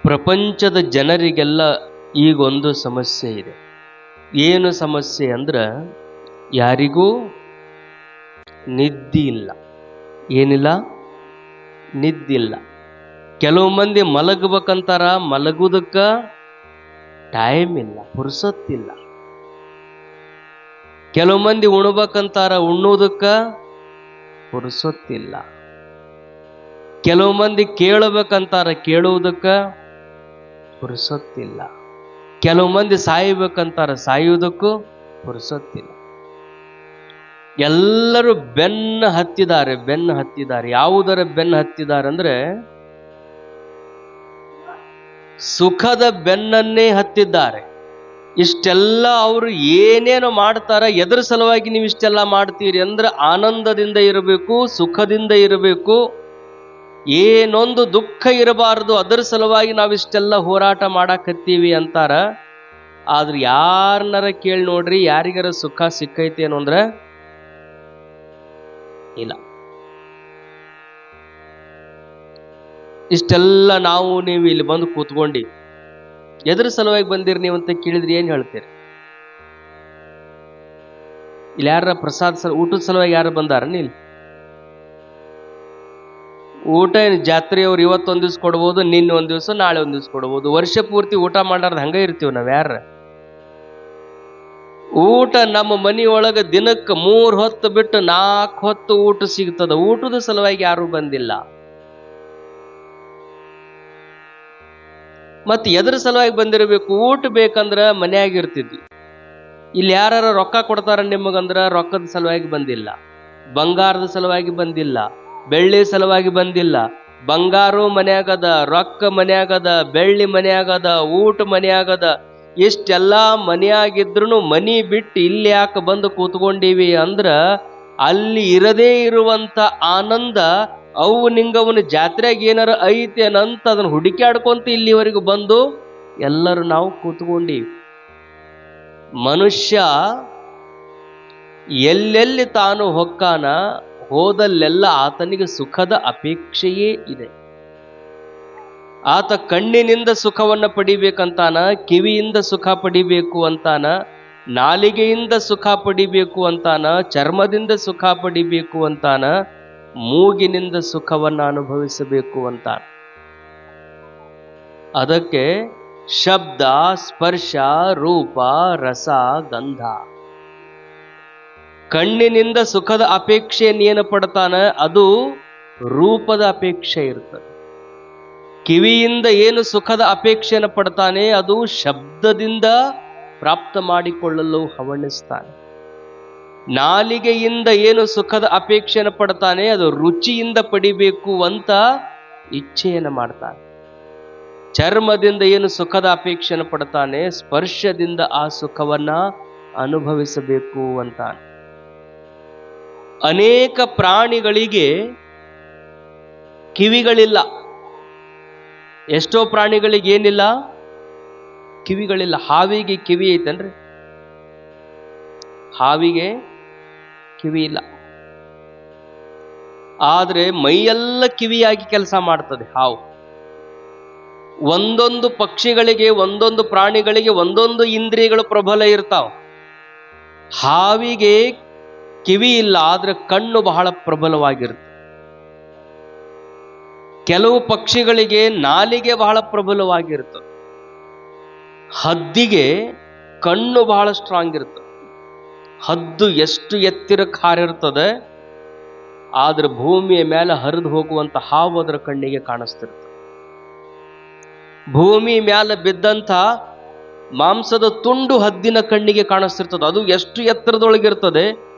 ಪ್ರಪಂಚದ ಜನರಿಗೆಲ್ಲ ಈಗೊಂದು ಸಮಸ್ಯೆ ಇದೆ. ಏನು ಸಮಸ್ಯೆ ಅಂದ್ರೆ ಯಾರಿಗೂ ನಿದ್ದೆ ಇಲ್ಲ. ಏನಿಲ್ಲ? ನಿದ್ದಿಲ್ಲ. ಕೆಲವು ಮಂದಿ ಮಲಗಬೇಕಂತಾರ, ಮಲಗುವುದಕ್ಕ ಟೈಮ್ ಇಲ್ಲ, ಪುರ್ಸೊತ್ತಿಲ್ಲ. ಕೆಲವು ಮಂದಿ ಉಣ್ಬೇಕಂತಾರ, ಉಣ್ಣುವುದಕ್ಕ ಪುರ್ಸೊತ್ತಿಲ್ಲ. ಕೆಲವು ಮಂದಿ ಕೇಳಬೇಕಂತಾರ, ಕೇಳುವುದಕ್ಕ ಪುರ್ಸೊತ್ತಿಲ್ಲ. ಕೆಲವು ಮಂದಿ ಸಾಯಬೇಕಂತಾರ, ಸಾಯುವುದಕ್ಕೂ ಪುರ್ಸೊತ್ತಿಲ್ಲ. ಎಲ್ಲರೂ ಬೆನ್ನು ಹತ್ತಿದ್ದಾರೆ. ಯಾವುದರ ಬೆನ್ನು ಹತ್ತಿದ್ದಾರೆ ಅಂದ್ರೆ ಸುಖದ ಬೆನ್ನನ್ನೇ ಹತ್ತಿದ್ದಾರೆ. ಇಷ್ಟೆಲ್ಲ ಅವರು ಏನೇನು ಮಾಡ್ತಾರ, ಎದರ ಸಲುವಾಗಿ ನೀವು ಇಷ್ಟೆಲ್ಲ ಮಾಡ್ತೀರಿ ಅಂದ್ರೆ ಆನಂದದಿಂದ ಇರಬೇಕು, ಸುಖದಿಂದ ಇರಬೇಕು, ಏನೊಂದು ದುಃಖ ಇರಬಾರದು, ಅದರ ಸಲುವಾಗಿ ನಾವಿಷ್ಟೆಲ್ಲ ಹೋರಾಟ ಮಾಡಾಕತ್ತೀವಿ ಅಂತಾರ. ಆದ್ರೆ ಯಾರನ್ನಾರ ಕೇಳಿ ನೋಡ್ರಿ, ಯಾರಿಗಾರ ಸುಖ ಸಿಕ್ಕೈತೇನು ಅಂದ್ರೆ ಇಲ್ಲ. ಇಷ್ಟೆಲ್ಲ ನೀವು ಇಲ್ಲಿ ಬಂದು ಕೂತ್ಕೊಂಡಿ ಎದ್ರ ಸಲುವಾಗಿ ಬಂದಿರಿ ನೀವು ಅಂತ ಕೇಳಿದ್ರಿ, ಏನ್ ಹೇಳ್ತೀರಿ? ಇಲ್ಲಿ ಯಾರ ಪ್ರಸಾದ ಊಟದ ಸಲುವಾಗಿ ಯಾರು ಬಂದಾರ? ಇಲ್ಲಿ ಊಟ ಜಾತ್ರೆಯವ್ರು ಇವತ್ತೊಂದ್ ದಿವ್ಸ ಕೊಡ್ಬೋದು, ನಿನ್ನೆ ಒಂದ್ ದಿವ್ಸ, ನಾಳೆ ಒಂದ್ ದಿವ್ಸ ಕೊಡ್ಬೋದು. ವರ್ಷ ಪೂರ್ತಿ ಊಟ ಮಾಡಾರ್ದು ಹಂಗ ಇರ್ತೀವಿ ನಾವ್ ಯಾರ? ಊಟ ನಮ್ಮ ಮನಿಯೊಳಗ ದಿನಕ್ಕೆ 3 ಹೊತ್ತು ಬಿಟ್ಟು 4 ಹೊತ್ತು ಊಟ ಸಿಗ್ತದ. ಊಟದ ಸಲುವಾಗಿ ಯಾರು ಬಂದಿಲ್ಲ. ಮತ್ತೆ ಎದ್ರ ಸಲುವಾಗಿ ಬಂದಿರಬೇಕು? ಊಟ ಬೇಕಂದ್ರ ಮನೆಯಾಗಿರ್ತಿದ್ವಿ. ಇಲ್ಲಿ ಯಾರು ರೊಕ್ಕ ಕೊಡ್ತಾರ ನಿಮಗಂದ್ರ ರೊಕ್ಕದ ಸಲುವಾಗಿ ಬಂದಿಲ್ಲ, ಬಂಗಾರದ ಸಲುವಾಗಿ ಬಂದಿಲ್ಲ, ಬೆಳ್ಳಿ ಸಲುವಾಗಿ ಬಂದಿಲ್ಲ. ಬಂಗಾರು ಮನ್ಯಾಗದ, ರೊಕ್ಕ ಮನ್ಯಾಗದ, ಬೆಳ್ಳಿ ಮನ್ಯಾಗದ, ಊಟ ಮನ್ಯಾಗದ. ಇಷ್ಟೆಲ್ಲ ಮನೆಯಾಗಿದ್ರು ಮನಿ ಬಿಟ್ಟು ಇಲ್ಲಿ ಯಾಕೆ ಬಂದು ಕೂತ್ಕೊಂಡೀವಿ ಅಂದ್ರ ಅಲ್ಲಿ ಇರದೇ ಇರುವಂತ ಆನಂದ ಅವು ನಿಂಗವನ ಜಾತ್ರೆಗೆ ಏನಾರ ಐತೇನಂತ ಅದನ್ನ ಹುಡುಕ್ಯಾಡ್ಕೊಂತ ಇಲ್ಲಿವರೆಗೂ ಬಂದು ಎಲ್ಲರೂ ನಾವು ಕೂತ್ಕೊಂಡೀವಿ. ಮನುಷ್ಯ ಎಲ್ಲೆಲ್ಲಿ ತಾನು ಹೊಕ್ಕಾನ, ಹೋದಲ್ಲೆಲ್ಲ ಆತನಿಗೆ ಸುಖದ ಅಪೇಕ್ಷೆಯೇ ಇದೆ. ಆತ ಕಣ್ಣಿನಿಂದ ಸುಖವನ್ನ ಪಡಿಬೇಕಂತಾನ, ಕಿವಿಯಿಂದ ಸುಖ ಪಡಿಬೇಕು ಅಂತಾನ, ನಾಲಿಗೆಯಿಂದ ಸುಖ ಪಡಿಬೇಕು ಅಂತಾನ, ಚರ್ಮದಿಂದ ಸುಖ ಪಡಿಬೇಕು ಅಂತಾನ, ಮೂಗಿನಿಂದ ಸುಖವನ್ನ ಅನುಭವಿಸಬೇಕು ಅಂತಾನ. ಅದಕ್ಕೆ ಶಬ್ದ, ಸ್ಪರ್ಶ, ರೂಪ, ರಸ, ಗಂಧ. ಕಣ್ಣಿನಿಂದ ಸುಖದ ಅಪೇಕ್ಷೆಯನ್ನು ಏನು ಪಡ್ತಾನ ಅದು ರೂಪದ ಅಪೇಕ್ಷೆ ಇರ್ತದೆ. ಕಿವಿಯಿಂದ ಏನು ಸುಖದ ಅಪೇಕ್ಷೆಯನ್ನು ಪಡ್ತಾನೆ ಅದು ಶಬ್ದದಿಂದ ಪ್ರಾಪ್ತ ಮಾಡಿಕೊಳ್ಳಲು ಹವಣಿಸ್ತಾನೆ. ನಾಲಿಗೆಯಿಂದ ಏನು ಸುಖದ ಅಪೇಕ್ಷೆಯನ್ನು ಪಡ್ತಾನೆ ಅದು ರುಚಿಯಿಂದ ಪಡಿಬೇಕು ಅಂತ ಇಚ್ಛೆಯನ್ನು ಮಾಡ್ತಾನೆ. ಚರ್ಮದಿಂದ ಏನು ಸುಖದ ಅಪೇಕ್ಷೆಯನ್ನು ಪಡ್ತಾನೆ ಸ್ಪರ್ಶದಿಂದ ಆ ಸುಖವನ್ನ ಅನುಭವಿಸಬೇಕು ಅಂತಾನೆ. ಅನೇಕ ಪ್ರಾಣಿಗಳಿಗೆ ಕಿವಿಗಳಿಲ್ಲ. ಎಷ್ಟೋ ಪ್ರಾಣಿಗಳಿಗೆ ಏನಿಲ್ಲ? ಕಿವಿಗಳಿಲ್ಲ. ಹಾವಿಗೆ ಕಿವಿ ಐತನ್ರಿ? ಹಾವಿಗೆ ಕಿವಿ ಇಲ್ಲ. ಆದ್ರೆ ಮೈಯೆಲ್ಲ ಕಿವಿಯಾಗಿ ಕೆಲಸ ಮಾಡ್ತದೆ ಹಾವು. ಒಂದೊಂದು ಪಕ್ಷಿಗಳಿಗೆ, ಒಂದೊಂದು ಪ್ರಾಣಿಗಳಿಗೆ ಒಂದೊಂದು ಇಂದ್ರಿಯಗಳು ಪ್ರಬಲ ಇರ್ತಾವ. ಹಾವಿಗೆ ಕಿವಿ ಇಲ್ಲ, ಆದ್ರೆ ಕಣ್ಣು ಬಹಳ ಪ್ರಬಲವಾಗಿರುತ್ತೆ. ಕೆಲವು ಪಕ್ಷಿಗಳಿಗೆ ನಾಲಿಗೆ ಬಹಳ ಪ್ರಬಲವಾಗಿರ್ತದೆ. ಹದ್ದಿಗೆ ಕಣ್ಣು ಬಹಳ ಸ್ಟ್ರಾಂಗ್ ಇರ್ತದೆ. ಹದ್ದು ಎಷ್ಟು ಎತ್ತರಕ್ಕೆ ಹಾರಿರ್ತದೆ, ಆದ್ರೆ ಭೂಮಿಯ ಮೇಲೆ ಹರಿದು ಹೋಗುವಂತ ಹಾವು ಅದರ ಕಣ್ಣಿಗೆ ಕಾಣಿಸ್ತಿರ್ತದೆ. ಭೂಮಿ ಮ್ಯಾಲ ಬಿದ್ದಂಥ ಮಾಂಸದ ತುಂಡು ಹದ್ದಿನ ಕಣ್ಣಿಗೆ ಕಾಣಿಸ್ತಿರ್ತದೆ. ಅದು ಎಷ್ಟು ಎತ್ತರದೊಳಗಿರ್ತದೆ.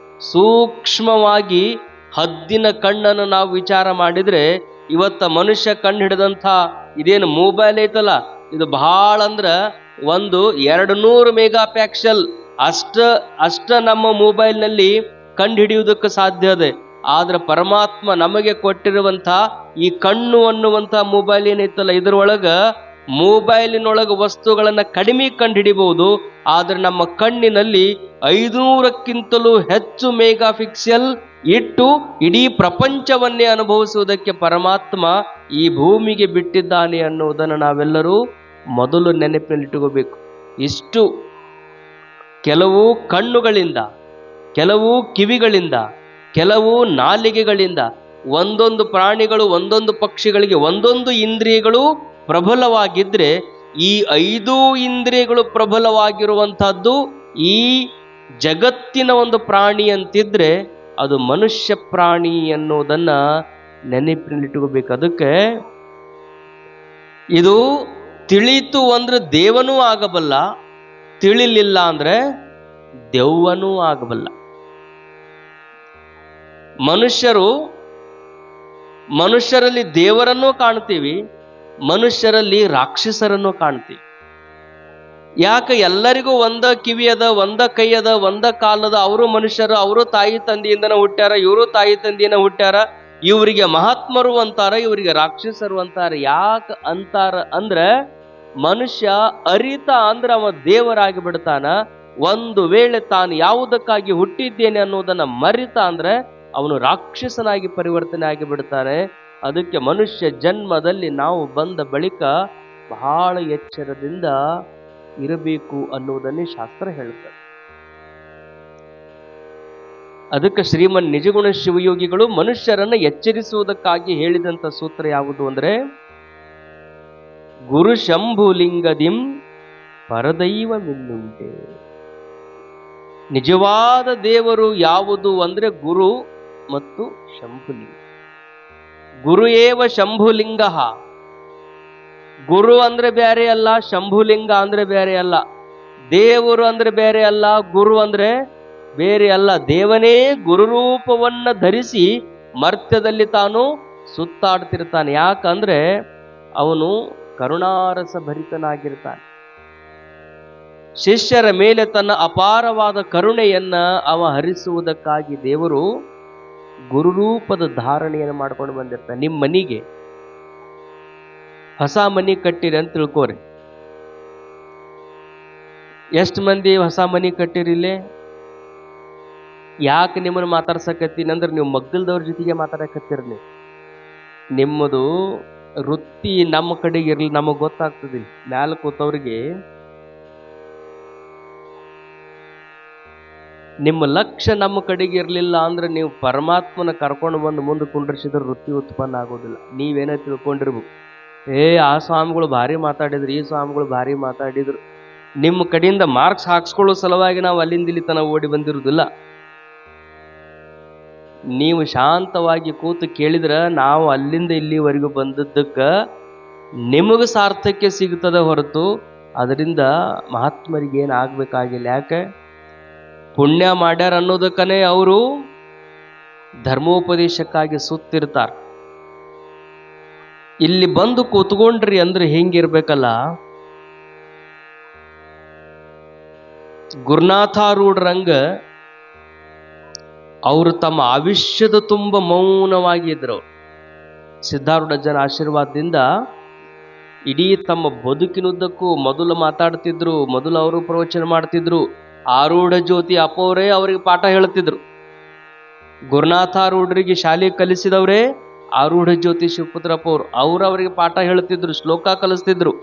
ಸೂಕ್ಷ್ಮವಾಗಿ ಹದ್ದಿನ ಕಣ್ಣನ್ನು ನಾವು ವಿಚಾರ ಮಾಡಿದ್ರೆ ಇವತ್ತ ಮನುಷ್ಯ ಕಣ್ಣು ಹಿಡಿದಂಥ ಇದೇನು ಮೊಬೈಲ್ ಐತಲ್ಲ, ಇದು ಬಹಳ ಅಂದ್ರ 200 ಮೆಗಾ ಪ್ಯಾಕ್ಸೆಲ್ ಅಷ್ಟ ನಮ್ಮ ಮೊಬೈಲ್ನಲ್ಲಿ ಕಂಡು ಹಿಡಿಯುವುದಕ್ಕೆ ಸಾಧ್ಯ ಇದೆ. ಆದ್ರೆ ಪರಮಾತ್ಮ ನಮಗೆ ಕೊಟ್ಟಿರುವಂಥ ಈ ಕಣ್ಣು ಅನ್ನುವಂಥ ಮೊಬೈಲ್ ಏನೈತಲ್ಲ, ಇದರೊಳಗ ಮೊಬೈಲಿನೊಳಗ ವಸ್ತುಗಳನ್ನ ಕಡಿಮೆ ಕಂಡು ಹಿಡಿಬಹುದು. ಆದ್ರೆ ನಮ್ಮ ಕಣ್ಣಿನಲ್ಲಿ 500ಕ್ಕಿಂತಲೂ ಹೆಚ್ಚು ಮೆಗಾ ಪಿಕ್ಸೆಲ್ ಇಟ್ಟು ಇಡೀ ಪ್ರಪಂಚವನ್ನೇ ಅನುಭವಿಸುವುದಕ್ಕೆ ಪರಮಾತ್ಮ ಈ ಭೂಮಿಗೆ ಬಿಟ್ಟಿದ್ದಾನೆ ಅನ್ನುವುದನ್ನು ನಾವೆಲ್ಲರೂ ಮೊದಲು ನೆನಪಿನಲ್ಲಿಟ್ಟುಕೋಬೇಕು. ಇಷ್ಟು ಕೆಲವು ಕಣ್ಣುಗಳಿಂದ, ಕೆಲವು ಕಿವಿಗಳಿಂದ, ಕೆಲವು ನಾಲಿಗೆಗಳಿಂದ, ಒಂದೊಂದು ಪ್ರಾಣಿಗಳು, ಒಂದೊಂದು ಪಕ್ಷಿಗಳಿಗೆ ಒಂದೊಂದು ಇಂದ್ರಿಯಗಳು ಪ್ರಬಲವಾಗಿದ್ರೆ, ಈ 5 ಇಂದ್ರಿಯಗಳು ಪ್ರಬಲವಾಗಿರುವಂತಹದ್ದು ಈ ಜಗತ್ತಿನ ಒಂದು ಪ್ರಾಣಿ ಅಂತಿದ್ರೆ ಅದು ಮನುಷ್ಯ ಪ್ರಾಣಿ ಅನ್ನೋದನ್ನ ನೆನಪಿನಲ್ಲಿಟ್ಟುಕೋಬೇಕು. ಅದಕ್ಕೆ ಇದು ತಿಳಿತು ಅಂದ್ರೆ ದೇವನೂ ಆಗಬಲ್ಲ, ತಿಳಿಲಿಲ್ಲ ಅಂದ್ರೆ ದೆವ್ವನೂ ಆಗಬಲ್ಲ. ಮನುಷ್ಯರಲ್ಲಿ ದೇವರನ್ನೂ ಕಾಣ್ತೀವಿ, ಮನುಷ್ಯರಲ್ಲಿ ರಾಕ್ಷಸರನ್ನು ಕಾಣ್ತೀವಿ. ಯಾಕೆ? ಎಲ್ಲರಿಗೂ ಒಂದ ಕಿವಿ ಅದ, ಒಂದ ಕೈ ಅದ, ಒಂದ ಕಾಲದ. ಅವರು ಮನುಷ್ಯರು, ಅವರು ತಾಯಿ ತಂದೆಯಿಂದನ ಹುಟ್ಟ್ಯಾರ, ಇವರು ತಾಯಿ ತಂದೆಯಿಂದ ಹುಟ್ಟ್ಯಾರ. ಇವರಿಗೆ ಮಹಾತ್ಮರು ಅಂತಾರ, ಇವರಿಗೆ ರಾಕ್ಷಸರು ಅಂತಾರ. ಯಾಕೆ ಅಂತಾರ ಅಂದ್ರೆ ಮನುಷ್ಯ ಅರಿತ ಅಂದ್ರೆ ಅವ ದೇವರಾಗಿ ಬಿಡ್ತಾನ. ಒಂದು ವೇಳೆ ತಾನು ಯಾವುದಕ್ಕಾಗಿ ಹುಟ್ಟಿದ್ದೇನೆ ಅನ್ನೋದನ್ನ ಮರಿತ ಅಂದ್ರೆ ಅವನು ರಾಕ್ಷಸನಾಗಿ ಪರಿವರ್ತನೆ ಆಗಿ ಬಿಡ್ತಾನೆ. ಅದಕ್ಕೆ ಮನುಷ್ಯ ಜನ್ಮದಲ್ಲಿ ನಾವು ಬಂದ ಬಳಿಕ ಬಹಳ ಎಚ್ಚರದಿಂದ ಇರಬೇಕು ಅನ್ನುವುದನ್ನೇ ಶಾಸ್ತ್ರ ಹೇಳುತ್ತದೆ. ಅದಕ್ಕೆ ಶ್ರೀಮನ್ ನಿಜಗುಣ ಶಿವಯೋಗಿಗಳು ಮನುಷ್ಯರನ್ನ ಎಚ್ಚರಿಸುವುದಕ್ಕಾಗಿ ಹೇಳಿದಂತ ಸೂತ್ರ ಯಾವುದು ಅಂದ್ರೆ, ಗುರು ಶಂಭುಲಿಂಗದಿಂ ಪರದೈವ ಮಿನ್ನುಂಟೆ. ನಿಜವಾದ ದೇವರು ಯಾವುದು ಅಂದ್ರೆ ಗುರು ಮತ್ತು ಶಂಭುಲಿಂಗ. ಗುರು ಏವ ಶಂಭುಲಿಂಗ. ಗುರು ಅಂದ್ರೆ ಬೇರೆ ಅಲ್ಲ, ಶಂಭುಲಿಂಗ ಅಂದ್ರೆ ಬೇರೆ ಅಲ್ಲ. ದೇವರು ಅಂದ್ರೆ ಬೇರೆ ಅಲ್ಲ, ಗುರು ಅಂದ್ರೆ ಬೇರೆ ಅಲ್ಲ. ದೇವನೇ ಗುರುರೂಪವನ್ನ ಧರಿಸಿ ಮರ್ತ್ಯದಲ್ಲಿ ತಾನು ಸುತ್ತಾಡ್ತಿರ್ತಾನೆ. ಯಾಕಂದ್ರೆ ಅವನು ಕರುಣಾರಸ ಭರಿತನಾಗಿರ್ತಾನೆ. ಶಿಷ್ಯರ ಮೇಲೆ ತನ್ನ ಅಪಾರವಾದ ಕರುಣೆಯನ್ನ ಅವ ಹರಿಸುವುದಕ್ಕಾಗಿ ದೇವರು ಗುರುರೂಪದ ಧಾರಣೆಯನ್ನು ಮಾಡ್ಕೊಂಡು ಬಂದಿರ್ತಾನೆ. ನಿಮ್ಮ ಮನೆಗೆ ಹೊಸ ಮನಿ ಕಟ್ಟಿರಿ ಅಂತ ತಿಳ್ಕೋರಿ. ಎಷ್ಟು ಮಂದಿ ಹೊಸ ಮನಿ ಕಟ್ಟಿರಿಲ್ಲೇ? ಯಾಕೆ ನಿಮ್ಮನ್ನು ಮಾತಾಡ್ಸಕತ್ತೀನಿ ಅಂದ್ರೆ ನೀವು ಮಗ್ಗಲ್ದವ್ರ ಜೊತೆಗೆ ಮಾತಾಡಕತ್ತೀರಿ. ನೀವು ನಿಮ್ಮದು ವೃತ್ತಿ ನಮ್ಮ ಕಡೆಗೆ ಇರ್ಲಿ, ನಮಗ್ ಗೊತ್ತಾಗ್ತದಿಲ್ಲ. ಮ್ಯಾಲ ಕೂತವ್ರಿಗೆ ನಿಮ್ಮ ಲಕ್ಷ್ಯ ನಮ್ಮ ಕಡೆಗೆ ಇರಲಿಲ್ಲ ಅಂದ್ರೆ ನೀವು ಪರಮಾತ್ಮನ ಕರ್ಕೊಂಡು ಬಂದು ಮುಂದೆ ಕುಂಡ್ರಿಸಿದ್ರೆ ವೃತ್ತಿ ಉತ್ಪನ್ನ ಆಗೋದಿಲ್ಲ. ನೀವೇನೋ ತಿಳ್ಕೊಂಡಿರ್ಬೇಕು, ಆ ಸ್ವಾಮಿಗಳು ಭಾರಿ ಮಾತಾಡಿದ್ರು, ಈ ಸ್ವಾಮಿಗಳು ಭಾರಿ ಮಾತಾಡಿದ್ರು. ನಿಮ್ಮ ಕಡೆಯಿಂದ ಮಾರ್ಕ್ಸ್ ಹಾಕ್ಸ್ಕೊಳ್ಳೋ ಸಲುವಾಗಿ ನಾವು ಅಲ್ಲಿಂದ ಇಲ್ಲಿ ತನಕ ಓಡಿ ಬಂದಿರುವುದಿಲ್ಲ. ನೀವು ಶಾಂತವಾಗಿ ಕೂತು ಕೇಳಿದ್ರೆ ನಾವು ಅಲ್ಲಿಂದ ಇಲ್ಲಿವರೆಗೂ ಬಂದದ್ದಕ್ಕೆ ನಿಮಗೆ ಸಾರ್ಥಕ್ಯ ಸಿಗ್ತದೆ ಹೊರತು ಅದರಿಂದ ಮಹಾತ್ಮರಿಗೆ ಏನು ಆಗ್ಬೇಕಾಗಿಲ್ಲ. ಯಾಕೆ? ಪುಣ್ಯ ಮಾಡ್ಯಾರ ಅನ್ನೋದಕ್ಕನೇ ಅವರು ಧರ್ಮೋಪದೇಶಕ್ಕಾಗಿ ಸುತ್ತಿರ್ತಾರೆ. ಇಲ್ಲಿ ಬಂದು ಕೂತ್ಕೊಂಡ್ರಿ ಅಂದ್ರೆ ಹೆಂಗಿರ್ಬೇಕಲ್ಲ, ಗುರುನಾಥಾರೂಢರಂಗ ಅವರು ತಮ್ಮ ಆವಿಷ್ಯದ ತುಂಬ ಮೌನವಾಗಿದ್ರು. ಸಿದ್ಧಾರೂಢಜ್ಜನ ಆಶೀರ್ವಾದದಿಂದ ಇಡೀ ತಮ್ಮ ಬದುಕಿನುದ್ದಕ್ಕೂ ಮೊದಲು ಮಾತಾಡ್ತಿದ್ರು, ಮೊದಲು ಅವರು ಪ್ರವಚನ ಮಾಡ್ತಿದ್ರು. ಆರೂಢ ಜ್ಯೋತಿ ಅಪ್ಪವರೇ ಅವರಿಗೆ ಪಾಠ ಹೇಳ್ತಿದ್ರು. ಗುರುನಾಥಾರೂಢರಿಗೆ ಶಾಲೆ ಕಲಿಸಿದವರೇ ಆರೂಢ ಜ್ಯೋತಿ ಶಿವಪುತ್ರಪ್ಪ ಅವರು ಅವರಿಗೆ ಪಾಠ ಹೇಳ್ತಿದ್ರು, ಶ್ಲೋಕ ಕಲಿಸ್ತಿದ್ರು.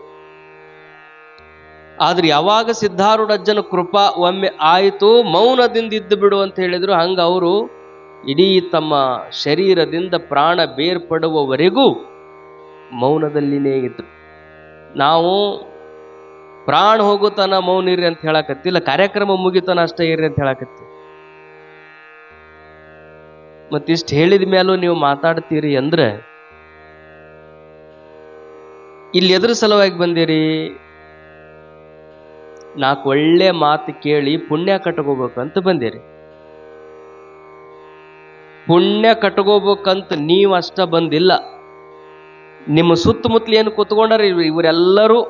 ಆದ್ರೆ ಯಾವಾಗ ಸಿದ್ಧಾರೂಢಜ್ಜನ ಕೃಪಾ ಒಮ್ಮೆ ಆಯಿತು, ಮೌನದಿಂದ ಇದ್ದು ಬಿಡು ಅಂತ ಹೇಳಿದ್ರು. ಹಂಗ ಅವರು ಇಡೀ ತಮ್ಮ ಶರೀರದಿಂದ ಪ್ರಾಣ ಬೇರ್ಪಡುವವರೆಗೂ ಮೌನದಲ್ಲಿನೇ ಇದ್ರು. ನಾವು ಪ್ರಾಣ ಹೋಗುತ್ತಾನ ಮೌನ ಇರ್ರಿ ಅಂತ ಹೇಳಕತ್ತಿಲ್ಲ, ಕಾರ್ಯಕ್ರಮ ಮುಗಿತಾನ ಅಷ್ಟೇ ಇರ್ರಿ ಅಂತ ಹೇಳಕತ್ತಿ. ಮತ್ತಿಷ್ಟು ಹೇಳಿದ ಮೇಲೂ ನೀವು ಮಾತಾಡ್ತೀರಿ ಅಂದ್ರೆ ಇಲ್ಲಿ ಎದುರು ಸಲುವಾಗಿ ಬಂದಿರಿ? 4 ಒಳ್ಳೆ ಮಾತು ಕೇಳಿ ಪುಣ್ಯ ಕಟ್ಕೋಬೇಕಂತ ಬಂದಿರಿ. ಪುಣ್ಯ ಕಟ್ಕೋಬೇಕಂತ ನೀವು ಅಷ್ಟ ಬಂದಿಲ್ಲ. ನಿಮ್ಮ ಸುತ್ತಮುತ್ತಲು ಏನು ಕೂತ್ಕೊಂಡಾರ ಇವರೆಲ್ಲರೂ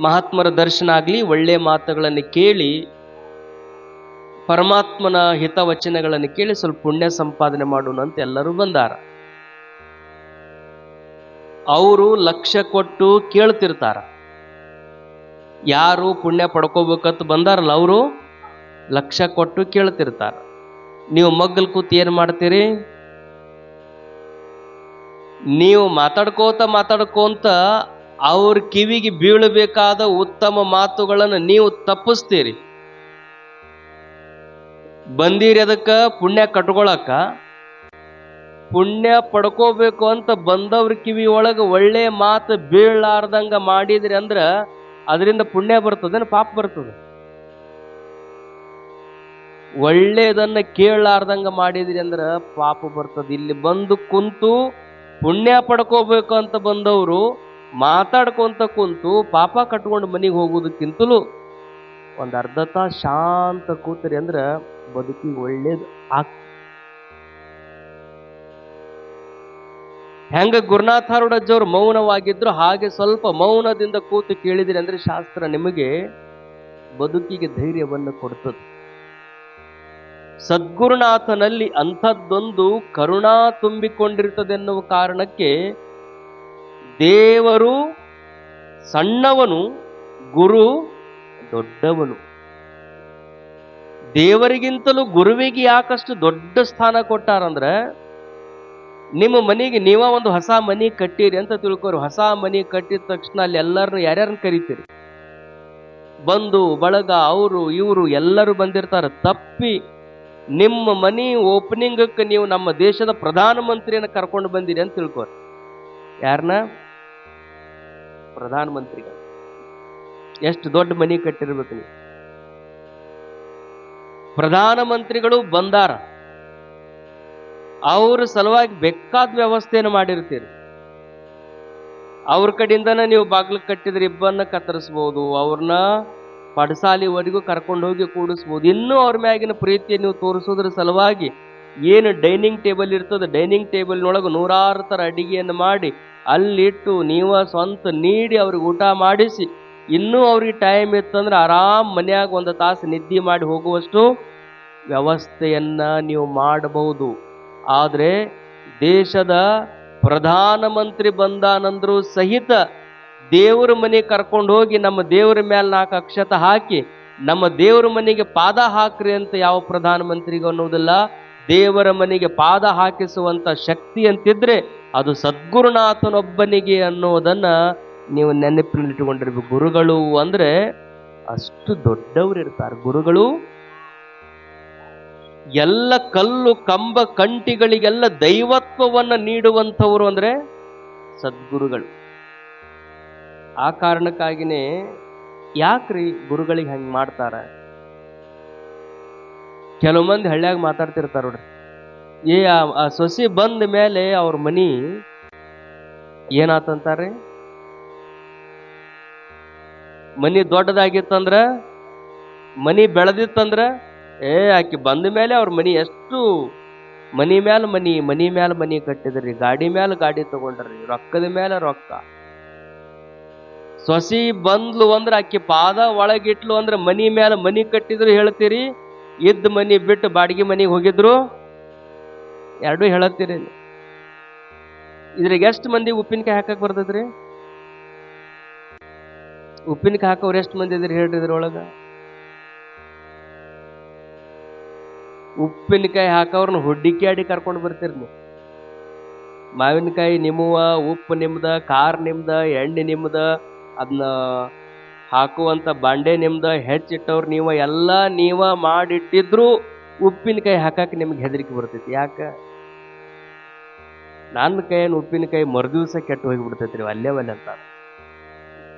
ಮಹಾತ್ಮರ ದರ್ಶನ ಆಗ್ಲಿ, ಒಳ್ಳೆ ಮಾತುಗಳನ್ನು ಕೇಳಿ ಪರಮಾತ್ಮನ ಹಿತವಚನಗಳನ್ನು ಕೇಳಿ ಸ್ವಲ್ಪ ಪುಣ್ಯ ಸಂಪಾದನೆ ಮಾಡೋಣ ಅಂತ ಎಲ್ಲರೂ ಬಂದಾರ. ಅವರು ಲಕ್ಷ್ಯ ಕೊಟ್ಟು ಕೇಳ್ತಿರ್ತಾರ. ಯಾರು ಪುಣ್ಯ ಪಡ್ಕೋಬೇಕಂತ ಬಂದಾರಲ್ಲ ಅವರು ಲಕ್ಷ್ಯ ಕೊಟ್ಟು ಕೇಳ್ತಿರ್ತಾರ. ನೀವು ಮಗ್ಗಲ್ ಕೂತು ಏನು ಮಾಡ್ತೀರಿ? ನೀವು ಮಾತಾಡ್ಕೋತ ಅವ್ರ ಕಿವಿಗೆ ಬೀಳಬೇಕಾದ ಉತ್ತಮ ಮಾತುಗಳನ್ನು ನೀವು ತಪ್ಪಿಸ್ತೀರಿ. ಬಂದೀರಿ ಅದಕ್ಕ ಪುಣ್ಯ ಕಟ್ಕೊಳಕ, ಪುಣ್ಯ ಪಡ್ಕೋಬೇಕು ಅಂತ ಬಂದವ್ರ ಕಿವಿ ಒಳಗೆ ಒಳ್ಳೆ ಮಾತು ಬೀಳಲಾರ್ದಂಗ ಮಾಡಿದ್ರಿ ಅಂದ್ರ ಅದರಿಂದ ಪುಣ್ಯ ಬರ್ತದೇನು ಪಾಪ ಬರ್ತದೆ? ಒಳ್ಳೇದನ್ನ ಕೇಳಲಾರ್ದಂಗ ಮಾಡಿದ್ರಿ ಅಂದ್ರ ಪಾಪ ಬರ್ತದೆ. ಇಲ್ಲಿ ಬಂದು ಕುಂತು ಪುಣ್ಯ ಪಡ್ಕೋಬೇಕು ಅಂತ ಬಂದವರು ಮಾತಾಡ್ಕೊಂತ ಕುಂತು ಪಾಪ ಕಟ್ಕೊಂಡು ಮನೆಗೆ ಹೋಗೋದಕ್ಕಿಂತಲೂ ಒಂದು ಅರ್ಧ ತಾಸು ಶಾಂತ ಕೂತರಿ ಅಂದ್ರ ಬದುಕಿಗೆ ಒಳ್ಳೇದು ಆಗ್ತದೆ. ಹೆಂಗ ಗುರುನಾಥಾರೂಢಜ್ಜವ್ರು ಮೌನವಾಗಿದ್ರು ಹಾಗೆ ಸ್ವಲ್ಪ ಮೌನದಿಂದ ಕೂತು ಕೇಳಿದಿರಿ ಅಂದ್ರೆ ಶಾಸ್ತ್ರ ನಿಮಗೆ ಬದುಕಿಗೆ ಧೈರ್ಯವನ್ನು ಕೊಡ್ತದೆ. ಸದ್ಗುರುನಾಥನಲ್ಲಿ ಅಂಥದ್ದೊಂದು ಕರುಣಾ ತುಂಬಿಕೊಂಡಿರ್ತದೆನ್ನುವ ಕಾರಣಕ್ಕೆ ದೇವರು ಸಣ್ಣವನು, ಗುರು ದೊಡ್ಡವನು. ದೇವರಿಗಿಂತಲೂ ಗುರುವಿಗೆ ಯಾಕಷ್ಟು ದೊಡ್ಡ ಸ್ಥಾನ ಕೊಟ್ಟಾರಂದ್ರೆ, ನಿಮ್ಮ ಮನೆಗೆ ನೀವ ಒಂದು ಹೊಸ ಮನೆ ಕಟ್ಟಿರಿ ಅಂತ ತಿಳ್ಕೊರಿ. ಹೊಸ ಮನೆ ಕಟ್ಟಿದ ತಕ್ಷಣ ಅಲ್ಲಿ ಎಲ್ಲರನ್ನು ಯಾರ್ಯಾರನ್ನ ಕರಿತೀರಿ? ಬಂದು ಬಳಗ ಅವರು ಇವರು ಎಲ್ಲರೂ ಬಂದಿರ್ತಾರೆ. ತಪ್ಪಿ ನಿಮ್ಮ ಮನಿ ಓಪನಿಂಗಕ್ಕೆ ನೀವು ನಮ್ಮ ದೇಶದ ಪ್ರಧಾನಮಂತ್ರಿಯನ್ನು ಕರ್ಕೊಂಡು ಬಂದಿರಿ ಅಂತ ತಿಳ್ಕೊರಿ. ಯಾರನ್ನ? ಪ್ರಧಾನಮಂತ್ರಿಗ. ಎಷ್ಟು ದೊಡ್ಡ ಮನಿ ಕಟ್ಟಿರ್ಬೇಕು ನೀವು. ಪ್ರಧಾನಮಂತ್ರಿಗಳು ಬಂದಾರ, ಅವ್ರ ಸಲುವಾಗಿ ಬೇಕಾದ ವ್ಯವಸ್ಥೆಯನ್ನು ಮಾಡಿರ್ತೀರಿ. ಅವ್ರ ಕಡೆಯಿಂದನ ನೀವು ಬಾಗ್ಲು ಕಟ್ಟಿದ್ರೆ ಇಬ್ಬರನ್ನ ಕತ್ತರಿಸ್ಬೋದು, ಅವ್ರನ್ನ ಪಡಸಾಲಿವರೆಗೂ ಕರ್ಕೊಂಡು ಹೋಗಿ ಕೂಡಿಸ್ಬೋದು. ಇನ್ನೂ ಅವ್ರ ಮ್ಯಾಗಿನ ಪ್ರೀತಿಯನ್ನು ನೀವು ತೋರಿಸೋದ್ರ ಸಲುವಾಗಿ ಏನು ಡೈನಿಂಗ್ ಟೇಬಲ್ ಇರ್ತದೆ, ಡೈನಿಂಗ್ ಟೇಬಲ್ನೊಳಗೆ 100 ಥರ ಅಡಿಗೆಯನ್ನು ಮಾಡಿ ಅಲ್ಲಿಟ್ಟು ನೀವ ಸ್ವಂತ ನೀಡಿ ಅವ್ರಿಗೆ ಊಟ ಮಾಡಿಸಿ, ಇನ್ನೂ ಅವ್ರಿಗೆ ಟೈಮ್ ಇತ್ತಂದ್ರೆ ಆರಾಮ್ ಮನ್ಯಾಗ 1 ತಾಸು ನಿದ್ದೆ ಮಾಡಿ ಹೋಗುವಷ್ಟು ವ್ಯವಸ್ಥೆಯನ್ನ ನೀವು ಮಾಡಬಹುದು. ಆದರೆ ದೇಶದ ಪ್ರಧಾನಮಂತ್ರಿ ಬಂದಾನಂದ್ರು ಸಹಿತ ದೇವರ ಮನೆ ಕರ್ಕೊಂಡು ಹೋಗಿ ನಮ್ಮ ದೇವರ ಮೇಲೆ 4 ಅಕ್ಷತೆ ಹಾಕಿ ನಮ್ಮ ದೇವರ ಮನೆಗೆ ಪಾದ ಹಾಕ್ರಿ ಅಂತ ಯಾವ ಪ್ರಧಾನಮಂತ್ರಿಗೂ ಅನ್ನೋದಿಲ್ಲ. ದೇವರ ಮನೆಗೆ ಪಾದ ಹಾಕಿಸುವಂತ ಶಕ್ತಿ ಅಂತಿದ್ರೆ ಅದು ಸದ್ಗುರುನಾಥನೊಬ್ಬನಿಗೆ ಅನ್ನೋದನ್ನ ನೀವು ನೆನಪಿನಲ್ಲಿಟ್ಟುಕೊಂಡಿರ್ಬೇಕು. ಗುರುಗಳು ಅಂದ್ರೆ ಅಷ್ಟು ದೊಡ್ಡವರು ಇರ್ತಾರೆ. ಗುರುಗಳು ಎಲ್ಲ ಕಲ್ಲು ಕಂಬ ಕಂಟಿಗಳಿಗೆಲ್ಲ ದೈವತ್ವವನ್ನು ನೀಡುವಂಥವರು ಅಂದ್ರೆ ಸದ್ಗುರುಗಳು. ಆ ಕಾರಣಕ್ಕಾಗಿನೇ ಯಾಕ್ರಿ ಗುರುಗಳಿಗೆ ಹಂಗೆ ಮಾಡ್ತಾರ? ಕೆಲವು ಮಂದಿ ಹಳ್ಳ್ಯಾಗ ಮಾತಾಡ್ತಿರ್ತಾರ ನೋಡ್ರಿ, ಆ ಸೊಸಿ ಬಂದ ಮೇಲೆ ಅವ್ರ ಮನಿ ಏನಾತಂತಾರೆ, ಮನಿ ದೊಡ್ಡದಾಗಿತ್ತಂದ್ರ, ಮನಿ ಬೆಳೆದಿತ್ತಂದ್ರ ಆಕಿ ಬಂದ ಮೇಲೆ ಅವ್ರ ಮನಿ ಎಷ್ಟು ಮನಿ ಮ್ಯಾಲ ಮನಿ ಕಟ್ಟಿದ್ರಿ, ಗಾಡಿ ಮ್ಯಾಲ ಗಾಡಿ ತಗೊಂಡ್ರಿ, ರೊಕ್ಕದ ಮೇಲೆ ರೊಕ್ಕ. ಸೊಸಿ ಬಂದ್ಲು ಅಂದ್ರೆ ಆಕಿ ಪಾದ ಒಳಗಿಟ್ಲು ಅಂದ್ರೆ ಮನಿ ಮ್ಯಾಲ ಮನಿ ಕಟ್ಟಿದ್ರು ಹೇಳ್ತೀರಿ, ಇದ್ದ ಮನಿ ಬಿಟ್ಟು ಬಾಡಿಗೆ ಮನಿಗೆ ಹೋಗಿದ್ರು ಎರಡೂ ಹೇಳತ್ತೀರಿ. ಇದ್ರಾಗ ಎಷ್ಟು ಮಂದಿ ಉಪ್ಪಿನಕಾಯಿ ಹಾಕಕ್ ಬರ್ತದ್ರಿ? ಉಪ್ಪಿನಕಾಯಿ ಹಾಕೋರು ಎಷ್ಟು ಮಂದಿ ಇದ್ರಿ ಹೇಳ್ರಿ ಇದ್ರೊಳಗ? ಉಪ್ಪಿನಕಾಯಿ ಹಾಕೋರ್ನ ಹುಡ್ಡಿಕ್ಯಾಡಿ ಕರ್ಕೊಂಡು ಬರ್ತೀರಿ ನೀವು. ಮಾವಿನಕಾಯಿ ನಿಮ್ಮವ, ಉಪ್ಪು ನಿಮ್ದ, ಖಾರ ನಿಮ್ದ, ಎಣ್ಣೆ ನಿಮ್ದ, ಅದನ್ನ ಹಾಕುವಂತ ಬಾಂಡೆ ನಿಮ್ದ, ಹೆಚ್ಚಿಟ್ಟವ್ರು ನೀವ, ಎಲ್ಲ ನೀವ ಮಾಡಿಟ್ಟಿದ್ರು ಉಪ್ಪಿನಕಾಯಿ ಹಾಕಕ್ಕೆ ನಿಮ್ಗೆ ಹೆದರಿಕೆ ಬರ್ತೈತಿ. ಯಾಕ? ನನ್ನ ಕೈಯನ್ನು ಉಪ್ಪಿನಕಾಯಿ ಮರುದಿವ್ಸ ಕೆಟ್ಟು ಹೋಗಿಬಿಡ್ತೈತ್ರಿ, ಅಲ್ಲೇ ಅಂತ.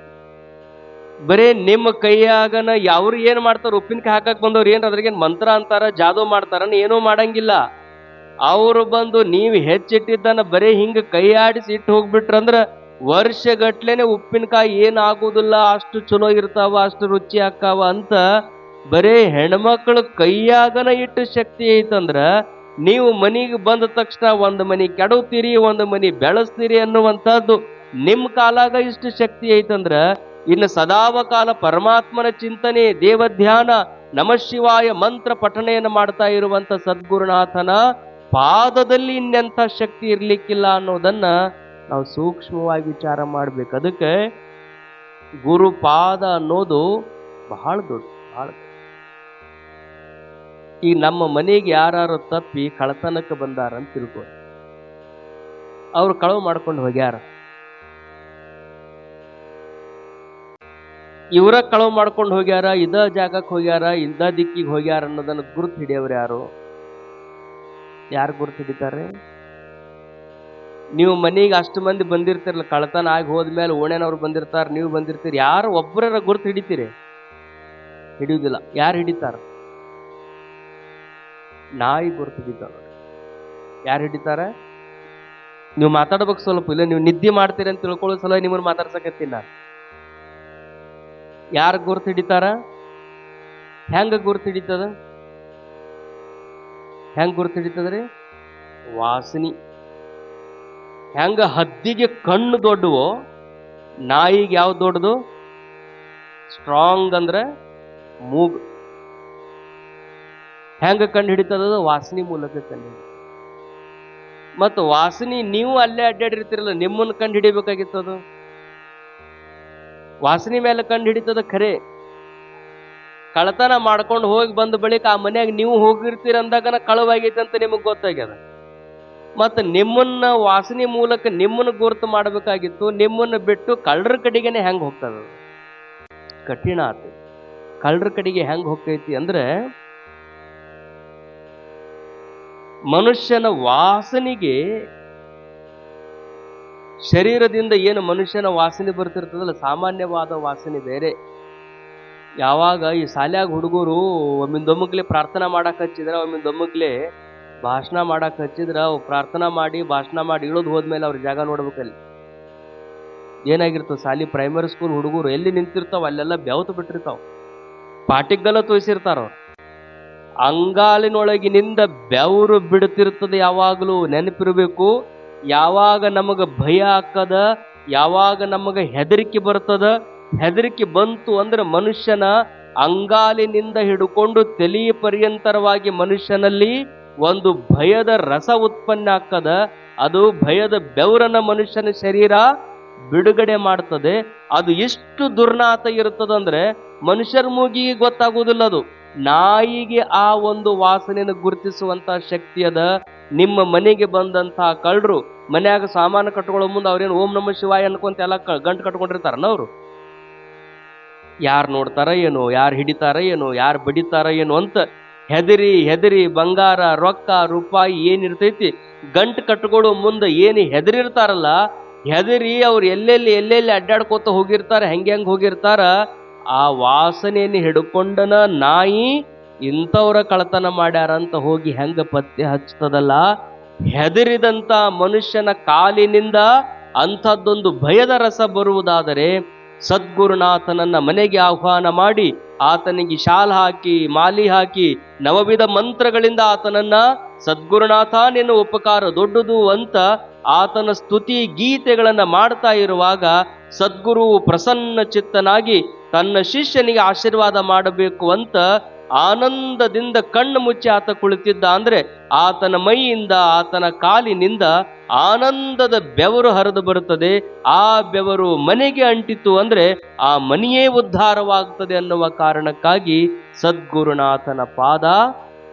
ಬರೇ ನಿಮ್ಮ ಕೈಯಾಗನ ಯಾವ್ರು ಏನ್ ಮಾಡ್ತಾರ? ಉಪ್ಪಿನಕಾಯಿ ಹಾಕಕ್ ಬಂದವ್ರು ಏನ್ ಅದ್ರಾಗೇನ್ ಮಂತ್ರ ಅಂತಾರ, ಜಾದೂ ಮಾಡ್ತಾರ? ಏನೂ ಮಾಡಂಗಿಲ್ಲ. ಅವ್ರು ಬಂದು ನೀವು ಹೆಚ್ಚಿಟ್ಟಿದ್ದನ್ನ ಬರೀ ಹಿಂಗ ಕೈ ಆಡಿಸಿ ಇಟ್ಟು ಹೋಗ್ಬಿಟ್ರಂದ್ರ ವರ್ಷಗಟ್ಲೆನೆ ಉಪ್ಪಿನಕಾಯಿ ಏನಾಗುದಿಲ್ಲ, ಅಷ್ಟು ಚಲೋ ಇರ್ತಾವ, ಅಷ್ಟು ರುಚಿ ಆಕ್ಕಾವ ಅಂತ ಬರೇ ಹೆಣ್ಮಕ್ಳು ಕೈಯಾಗನ ಇಟ್ಟು ಶಕ್ತಿ ಐತಂದ್ರ ನೀವು ಮನಿಗೆ ಬಂದ ತಕ್ಷಣ ಒಂದು ಮನಿ ಕೆಡುತ್ತೀರಿ, ಒಂದು ಮನಿ ಬೆಳೆಸ್ತೀರಿ ಅನ್ನುವಂಥದ್ದು ನಿಮ್ ಕಾಲಾಗ ಇಷ್ಟು ಶಕ್ತಿ ಐತಂದ್ರ ಇನ್ನು ಸದಾವಕಾಲ ಪರಮಾತ್ಮನ ಚಿಂತನೆ, ದೇವಧ್ಯಾನ, ನಮಃಶಿವಾಯ ಮಂತ್ರ ಪಠಣೆಯನ್ನು ಮಾಡ್ತಾ ಇರುವಂತ ಸದ್ಗುರುನಾಥನ ಪಾದದಲ್ಲಿ ಇನ್ನೆಂಥ ಶಕ್ತಿ ಇರ್ಲಿಕ್ಕಿಲ್ಲ ಅನ್ನೋದನ್ನ ನಾವು ಸೂಕ್ಷ್ಮವಾಗಿ ವಿಚಾರ ಮಾಡ್ಬೇಕು. ಅದಕ್ಕೆ ಗುರುಪಾದ ಅನ್ನೋದು ಬಹಳ ದೊಡ್ಡ, ಬಹಳ. ಈ ನಮ್ಮ ಮನೆಗೆ ಯಾರು ತಪ್ಪಿ ಕಳತನಕ್ಕೆ ಬಂದಾರಂತ ತಿಳ್ಕೊ, ಅವ್ರು ಕಳವು ಮಾಡ್ಕೊಂಡು ಹೋಗ್ಯಾರ. ಇವರ ಕಳವು ಮಾಡ್ಕೊಂಡು ಹೋಗ್ಯಾರ, ಇದ ಜಾಗಕ್ಕೆ ಹೋಗ್ಯಾರ, ಇದ ದಿಕ್ಕಿಗೆ ಹೋಗ್ಯಾರ ಅನ್ನೋದನ್ನ ಗುರುತು ಹಿಡಿಯವ್ರು ಯಾರು? ಯಾರು ಗುರುತು ಹಿಡಿತಾರೆ? ನೀವು ಮನೆಗೆ ಅಷ್ಟು ಮಂದಿ ಬಂದಿರ್ತಿರಲ್ಲ, ಕಳತನ ಆಗಿ ಹೋದ್ಮೇಲೆ ಓಣೆನವ್ರು ಬಂದಿರ್ತಾರ, ನೀವು ಬಂದಿರ್ತೀರಿ, ಯಾರು ಒಬ್ಬರ ಗುರುತು ಹಿಡಿತೀರಿ? ಹಿಡಿಯುವುದಿಲ್ಲ. ಯಾರು ಹಿಡಿತಾರ? ನಾಯಿ ಗುರುತು ಹಿಡಿತಾರ. ಯಾರು ಹಿಡಿತಾರ? ನೀವು ಮಾತಾಡ್ಬೇಕು ಸ್ವಲ್ಪ, ಇಲ್ಲ ನೀವು ನಿದ್ದೆ ಮಾಡ್ತೀರಿ ಅಂತ ತಿಳ್ಕೊಳ್ಳೋ ಸಲ ನಿಮ್ಮನ್ನು ಮಾತಾಡ್ಸಕತ್ತೀನಿ ನಾನು. ಯಾರು ಗುರುತು ಹಿಡಿತಾರ? ಹೆಂಗ ಗುರುತು ಹಿಡಿತದ? ಹೆಂಗ್ ಗುರುತು ಹಿಡಿತದ್ರಿ? ವಾಸನಿ. ಹೆಂಗ ಹದ್ದಿಗೆ ಕಣ್ಣು ದೊಡ್ಡವೋ, ನಾಯಿಗೆ ಯಾವ್ದು ದೊಡ್ಡದು? ಸ್ಟ್ರಾಂಗ್ ಅಂದ್ರೆ ಮೂಗು. ಹೆಂಗ ಕಂಡು ಹಿಡಿತದ? ವಾಸನಿ ಮೂಲಕ ಕಂಡು ಹಿಡಿತ. ಮತ್ತು ವಾಸನಿ ನೀವು ಅಲ್ಲೇ ಅಡ್ಡಾಡಿರ್ತಿರಲ್ಲ, ನಿಮ್ಮನ್ನು ಕಂಡು ಹಿಡಿಬೇಕಾಗಿತ್ತದು. ವಾಸನಿ ಮೇಲೆ ಕಂಡು ಹಿಡಿತದ ಖರೆ. ಕಳತನ ಮಾಡ್ಕೊಂಡು ಹೋಗಿ ಬಂದ ಬಳಿಕ ಆ ಮನ್ಯಾಗ ನೀವು ಹೋಗಿರ್ತೀರ ಅಂದಾಗ ಕಳವಾಗೈತೆ ಅಂತ ನಿಮಗೆ ಗೊತ್ತಾಗ್ಯದ. ಮತ್ತು ನಿಮ್ಮನ್ನ ವಾಸನಿ ಮೂಲಕ ನಿಮ್ಮನ್ನು ಗುರುತು ಮಾಡಬೇಕಾಗಿತ್ತು. ನಿಮ್ಮನ್ನು ಬಿಟ್ಟು ಕಳ್ಳರ ಕಡೆಗೇನೆ ಹೆಂಗೆ ಹೋಗ್ತದ? ಕಠಿಣ ಆತ. ಕಳ್ಳರ ಕಡೆಗೆ ಹೆಂಗೆ ಹೋಗ್ತೈತಿ ಅಂದ್ರೆ, ಮನುಷ್ಯನ ವಾಸನಿಗೆ, ಶರೀರದಿಂದ ಏನು ಮನುಷ್ಯನ ವಾಸನೆ ಬರ್ತಿರ್ತದಲ್ಲ, ಸಾಮಾನ್ಯವಾದ ವಾಸನೆ ಬೇರೆ. ಯಾವಾಗ ಈ ಶಾಲ್ಯಾಗ ಹುಡುಗರು ಒಮ್ಮಿಂದೊಮ್ಮಗ್ಲೆ ಪ್ರಾರ್ಥನಾ ಮಾಡಕ್ ಹಚ್ಚಿದ್ರ, ಒಮ್ಮಿಂದೊಮ್ಮಗ್ಲೆ ಭಾಷಣ ಮಾಡಕ್ ಹಚ್ಚಿದ್ರ, ಅವು ಪ್ರಾರ್ಥನಾ ಮಾಡಿ ಭಾಷಣ ಮಾಡಿ ಇಳೋದು ಹೋದ್ಮೇಲೆ ಅವ್ರ ಜಾಗ ನೋಡ್ಬೇಕಲ್ಲಿ ಏನಾಗಿರ್ತವ. ಶಾಲಿ ಪ್ರೈಮರಿ ಸ್ಕೂಲ್ ಹುಡುಗರು ಎಲ್ಲಿ ನಿಂತಿರ್ತಾವ ಅಲ್ಲೆಲ್ಲ ಬೆವತು ಬಿಟ್ಟಿರ್ತಾವ, ಪಾಟಿಗೆಲ್ಲ ತೋರಿಸಿರ್ತಾರ. ಅಂಗಾಲಿನೊಳಗಿನಿಂದ ಬೆವರು ಬಿಡುತ್ತಿರ್ತದೆ. ಯಾವಾಗಲೂ ನೆನಪಿರ್ಬೇಕು, ಯಾವಾಗ ನಮಗ ಭಯ ಆಕ್ಕದ, ಯಾವಾಗ ನಮಗ ಹೆದರಿಕೆ ಬರ್ತದ, ಹೆದರಿಕೆ ಬಂತು ಅಂದ್ರೆ ಮನುಷ್ಯನ ಅಂಗಾಲಿನಿಂದ ಹಿಡ್ಕೊಂಡು ತಲೆ ಪರ್ಯಂತರವಾಗಿ ಮನುಷ್ಯನಲ್ಲಿ ಒಂದು ಭಯದ ರಸ ಉತ್ಪನ್ನ ಆಗ್ತದ. ಅದು ಭಯದ ಬೆವರನ್ನ ಮನುಷ್ಯನ ಶರೀರ ಬಿಡುಗಡೆ ಮಾಡ್ತದೆ. ಅದು ಎಷ್ಟು ದುರ್ನಾತ ಇರ್ತದಂದ್ರೆ ಮನುಷ್ಯರ ಮೂಗಿಗೆ ಗೊತ್ತಾಗುವುದಿಲ್ಲ. ಅದು ನಾಯಿಗೆ ಆ ಒಂದು ವಾಸನೆಯನ್ನು ಗುರುತಿಸುವಂತ ಶಕ್ತಿ ಅದ. ನಿಮ್ಮ ಮನೆಗೆ ಬಂದಂತಹ ಕಳ್ಳರು ಮನ್ಯಾಗ ಸಾಮಾನು ಕಟ್ಕೊಳ್ಳೋ ಮುಂದೆ ಅವ್ರೇನು ಓಂ ನಮಃ ಶಿವಾಯ ಅನ್ಕೊಂತ ಎಲ್ಲ ಗಂಟು ಕಟ್ಕೊಂಡಿರ್ತಾರನ ಅವರು? ಯಾರು ನೋಡ್ತಾರ ಏನೋ, ಯಾರು ಹಿಡಿತಾರ ಏನೋ, ಯಾರು ಬಡಿತಾರ ಏನೋ ಅಂತ ಹೆದರಿ ಹೆದರಿ ಬಂಗಾರ ರೊಕ್ಕ ರೂಪಾಯಿ ಏನಿರ್ತೈತಿ ಗಂಟು ಕಟ್ಕೊಳ್ಳೋ ಮುಂದೆ ಏನು ಹೆದರಿರ್ತಾರಲ್ಲ, ಹೆದರಿ ಅವ್ರು ಎಲ್ಲೆಲ್ಲಿ ಅಡ್ಡಾಡ್ಕೋತ ಹೋಗಿರ್ತಾರ, ಹೆಂಗ್ ಹೋಗಿರ್ತಾರ. ಆ ವಾಸನೆಯನ್ನು ಹಿಡ್ಕೊಂಡನ ನಾಯಿ ಇಂಥವ್ರ ಕಳತನ ಮಾಡ್ಯಾರಂತ ಹೋಗಿ ಹೆಂಗ ಪತ್ತೆ ಹಚ್ಚತದಲ್ಲ, ಹೆದರಿದಂತ ಮನುಷ್ಯನ ಕಾಲಿನಿಂದ ಅಂಥದ್ದೊಂದು ಭಯದ ರಸ ಬರುವುದಾದರೆ ಸದ್ಗುರುನಾಥನನ್ನ ಮನೆಗೆ ಆಹ್ವಾನ ಮಾಡಿ ಆತನಿಗೆ ಶಾಲ್ ಹಾಕಿ ಮಾಲಿ ಹಾಕಿ ನವವಿಧ ಮಂತ್ರಗಳಿಂದ ಆತನನ್ನ ಸದ್ಗುರುನಾಥ ನಿನ್ನ ಉಪಕಾರ ದೊಡ್ಡದು ಅಂತ ಆತನ ಸ್ತುತಿ ಗೀತೆಗಳನ್ನ ಮಾಡ್ತಾ ಇರುವಾಗ ಸದ್ಗುರು ಪ್ರಸನ್ನ ಚಿತ್ತನಾಗಿ ತನ್ನ ಶಿಷ್ಯನಿಗೆ ಆಶೀರ್ವಾದ ಮಾಡಬೇಕು ಅಂತ ಆನಂದದಿಂದ ಕಣ್ಣು ಮುಚ್ಚಿ ಆತ ಕುಳಿತಿದ್ದ. ಅಂದ್ರೆ ಆತನ ಮೈಯಿಂದ ಆತನ ಕಾಲಿನಿಂದ ಆನಂದದ ಬೆವರು ಹರಿದು ಬರುತ್ತದೆ. ಆ ಬೆವರು ಮನೆಗೆ ಅಂಟಿತು ಅಂದ್ರೆ ಆ ಮನೆಯೇ ಉದ್ಧಾರವಾಗ್ತದೆ ಅನ್ನುವ ಕಾರಣಕ್ಕಾಗಿ ಸದ್ಗುರುನಾಥನ ಪಾದ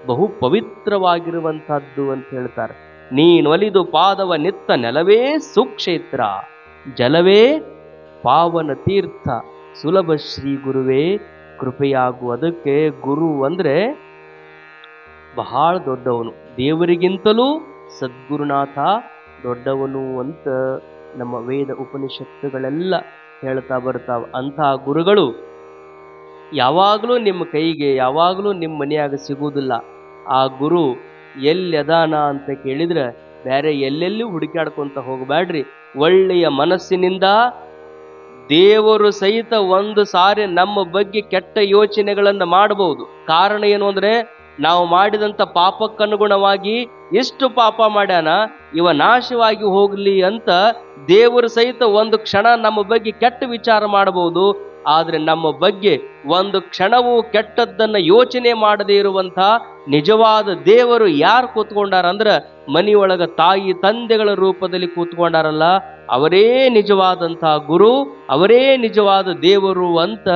ಬಹು ಪವಿತ್ರವಾಗಿರುವಂತಹದ್ದು ಅಂತ ಹೇಳ್ತಾರೆ. ನೀನೊಲಿದು ಪಾದವ ನಿತ್ತ ನೆಲವೇ ಸುಕ್ಷೇತ್ರ, ಜಲವೇ ಪಾವನ ತೀರ್ಥ, ಸುಲಭ ಶ್ರೀ ಗುರುವೇ ಕೃಪೆಯಾಗು. ಅದಕ್ಕೆ ಗುರು ಅಂದ್ರೆ ಬಹಳ ದೊಡ್ಡವನು, ದೇವರಿಗಿಂತಲೂ ಸದ್ಗುರುನಾಥ ದೊಡ್ಡವನು ಅಂತ ನಮ್ಮ ವೇದ ಉಪನಿಷತ್ತುಗಳೆಲ್ಲ ಹೇಳ್ತಾ ಬರ್ತಾವ. ಅಂತಹ ಗುರುಗಳು ಯಾವಾಗಲೂ ನಿಮ್ಮ ಕೈಗೆ, ಯಾವಾಗಲೂ ನಿಮ್ಮ ಮನೆಯಾಗ ಸಿಗುವುದಿಲ್ಲ. ಆ ಗುರು ಎಲ್ಲಿ ಅದಾನ ಅಂತ ಕೇಳಿದ್ರೆ ಬೇರೆ ಎಲ್ಲೆಲ್ಲೂ ಹುಡುಕಾಡ್ಕೊಂತ ಹೋಗಬೇಡ್ರಿ. ಒಳ್ಳೆಯ ಮನಸ್ಸಿನಿಂದ ದೇವರು ಸಹಿತ ಒಂದು ಸಾರಿ ನಮ್ಮ ಬಗ್ಗೆ ಕೆಟ್ಟ ಯೋಚನೆಗಳನ್ನು ಮಾಡಬಹುದು. ಕಾರಣ ಏನು ಅಂದ್ರೆ ನಾವು ಮಾಡಿದಂಥ ಪಾಪಕ್ಕನುಗುಣವಾಗಿ ಎಷ್ಟು ಪಾಪ ಮಾಡ್ಯಾನ, ಇವ ನಾಶವಾಗಿ ಹೋಗ್ಲಿ ಅಂತ ದೇವರು ಸಹಿತ ಒಂದು ಕ್ಷಣ ನಮ್ಮ ಬಗ್ಗೆ ಕೆಟ್ಟ ವಿಚಾರ ಮಾಡಬಹುದು. ಆದ್ರೆ ನಮ್ಮ ಬಗ್ಗೆ ಒಂದು ಕ್ಷಣವೂ ಕೆಟ್ಟದ್ದನ್ನ ಯೋಚನೆ ಮಾಡದೇ ಇರುವಂಥ ನಿಜವಾದ ದೇವರು ಯಾರು ಕೂತ್ಕೊಂಡಾರ ಅಂದ್ರೆ ಮನೆಯೊಳಗ ತಾಯಿ ತಂದೆಗಳ ರೂಪದಲ್ಲಿ ಕೂತ್ಕೊಂಡಾರಲ್ಲ, ಅವರೇ ನಿಜವಾದಂತಹ ಗುರು, ಅವರೇ ನಿಜವಾದ ದೇವರು ಅಂತ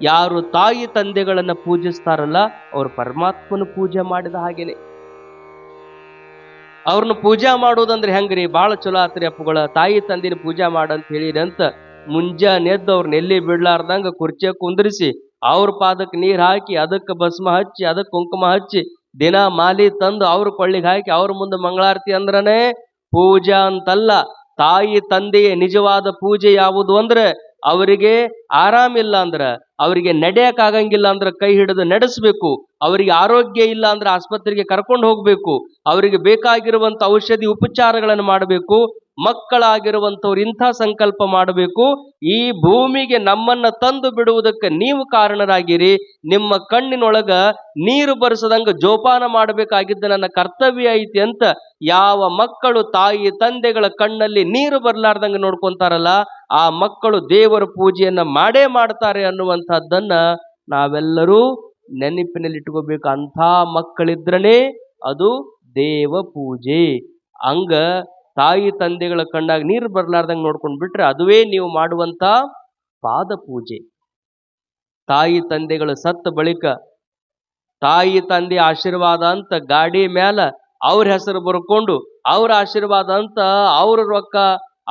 ಯಾರು ತಾಯಿ ತಂದೆಗಳನ್ನ ಪೂಜಿಸ್ತಾರಲ್ಲ ಅವರು ಪರಮಾತ್ಮನ ಪೂಜೆ ಮಾಡಿದ ಹಾಗೇನೆ. ಅವ್ರನ್ನ ಪೂಜಾ ಮಾಡೋದಂದ್ರೆ ಹೆಂಗ್ರಿ? ಭಾಳ ಚಲೋ ಆತ್ರಿ ಅಪ್ಪುಗಳ, ತಾಯಿ ತಂದಿನ ಪೂಜಾ ಮಾಡಂತ ಹೇಳಿರಿ ಅಂತ ಮುಂಜಾನೆ ಎದ್ದು ಅವ್ರನ್ನ ಎಲ್ಲಿ ಬಿಡ್ಲಾರ್ದಂಗ ಕುರ್ಚಿಯ ಕುಂದ್ರಿಸಿ ಅವ್ರ ಪಾದಕ್ಕೆ ನೀರ್ ಹಾಕಿ ಅದಕ್ಕೆ ಭಸ್ಮ ಹಚ್ಚಿ ಅದಕ್ಕೆ ಕುಂಕುಮ ಹಚ್ಚಿ ದಿನ ಮಾಲಿ ತಂದು ಅವ್ರ ಕೊಳ್ಳಿಗೆ ಹಾಕಿ ಅವ್ರ ಮುಂದೆ ಮಂಗಳಾರತಿ ಅಂದ್ರನೇ ಪೂಜಾ ಅಂತಲ್ಲ. ತಾಯಿ ತಂದೆಯ ನಿಜವಾದ ಪೂಜೆ ಯಾವುದು ಅಂದ್ರೆ ಅವರಿಗೆ ಆರಾಮಿಲ್ಲ ಅಂದ್ರ, ಅವರಿಗೆ ನಡೆಯಕ್ ಆಗಂಗಿಲ್ಲ ಅಂದ್ರೆ ಕೈ ಹಿಡಿದು ನಡೆಸಬೇಕು, ಅವರಿಗೆ ಆರೋಗ್ಯ ಇಲ್ಲ ಅಂದ್ರೆ ಆಸ್ಪತ್ರೆಗೆ ಕರ್ಕೊಂಡು ಹೋಗ್ಬೇಕು, ಅವರಿಗೆ ಬೇಕಾಗಿರುವಂತ ಔಷಧಿ ಉಪಚಾರಗಳನ್ನು ಮಾಡಬೇಕು, ಮಕ್ಕಳಾಗಿರುವಂತವ್ರು ಇಂಥ ಸಂಕಲ್ಪ ಮಾಡಬೇಕು. ಈ ಭೂಮಿಗೆ ನಮ್ಮನ್ನ ತಂದು ಬಿಡುವುದಕ್ಕೆ ನೀವು ಕಾರಣರಾಗಿರಿ, ನಿಮ್ಮ ಕಣ್ಣಿನೊಳಗ ನೀರು ಬರಿಸದಂಗ ಜೋಪಾನ ಮಾಡಬೇಕಾಗಿದ್ದ ನನ್ನ ಕರ್ತವ್ಯ ಐತಿ ಅಂತ ಯಾವ ಮಕ್ಕಳು ತಾಯಿ ತಂದೆಗಳ ಕಣ್ಣಲ್ಲಿ ನೀರು ಬರ್ಲಾರ್ದಂಗ ನೋಡ್ಕೊಂತಾರಲ್ಲ, ಆ ಮಕ್ಕಳು ದೇವರ ಪೂಜೆಯನ್ನ ಮಾಡೇ ಮಾಡ್ತಾರೆ ಅನ್ನುವಂಥದ್ದನ್ನ ನಾವೆಲ್ಲರೂ ನೆನಪಿನಲ್ಲಿ ಇಟ್ಕೋಬೇಕು. ಅಂಥ ಮಕ್ಕಳಿದ್ರನೇ ಅದು ದೇವ ಪೂಜೆ. ಹಂಗ ತಾಯಿ ತಂದೆಗಳ ಕಣ್ಣಾಗ ನೀರು ಬರ್ಲಾರ್ದಂಗ ನೋಡ್ಕೊಂಡ್ ಬಿಟ್ರೆ ಅದುವೇ ನೀವು ಮಾಡುವಂತ ಪಾದ ಪೂಜೆ. ತಾಯಿ ತಂದೆಗಳು ಸತ್ತ ಬಳಿಕ ತಾಯಿ ತಂದೆ ಆಶೀರ್ವಾದ ಅಂತ ಗಾಡಿ ಮ್ಯಾಲ ಅವ್ರ ಹೆಸರು ಬರ್ಕೊಂಡು ಅವ್ರ ಆಶೀರ್ವಾದ ಅಂತ ಅವ್ರ ರೊಕ್ಕ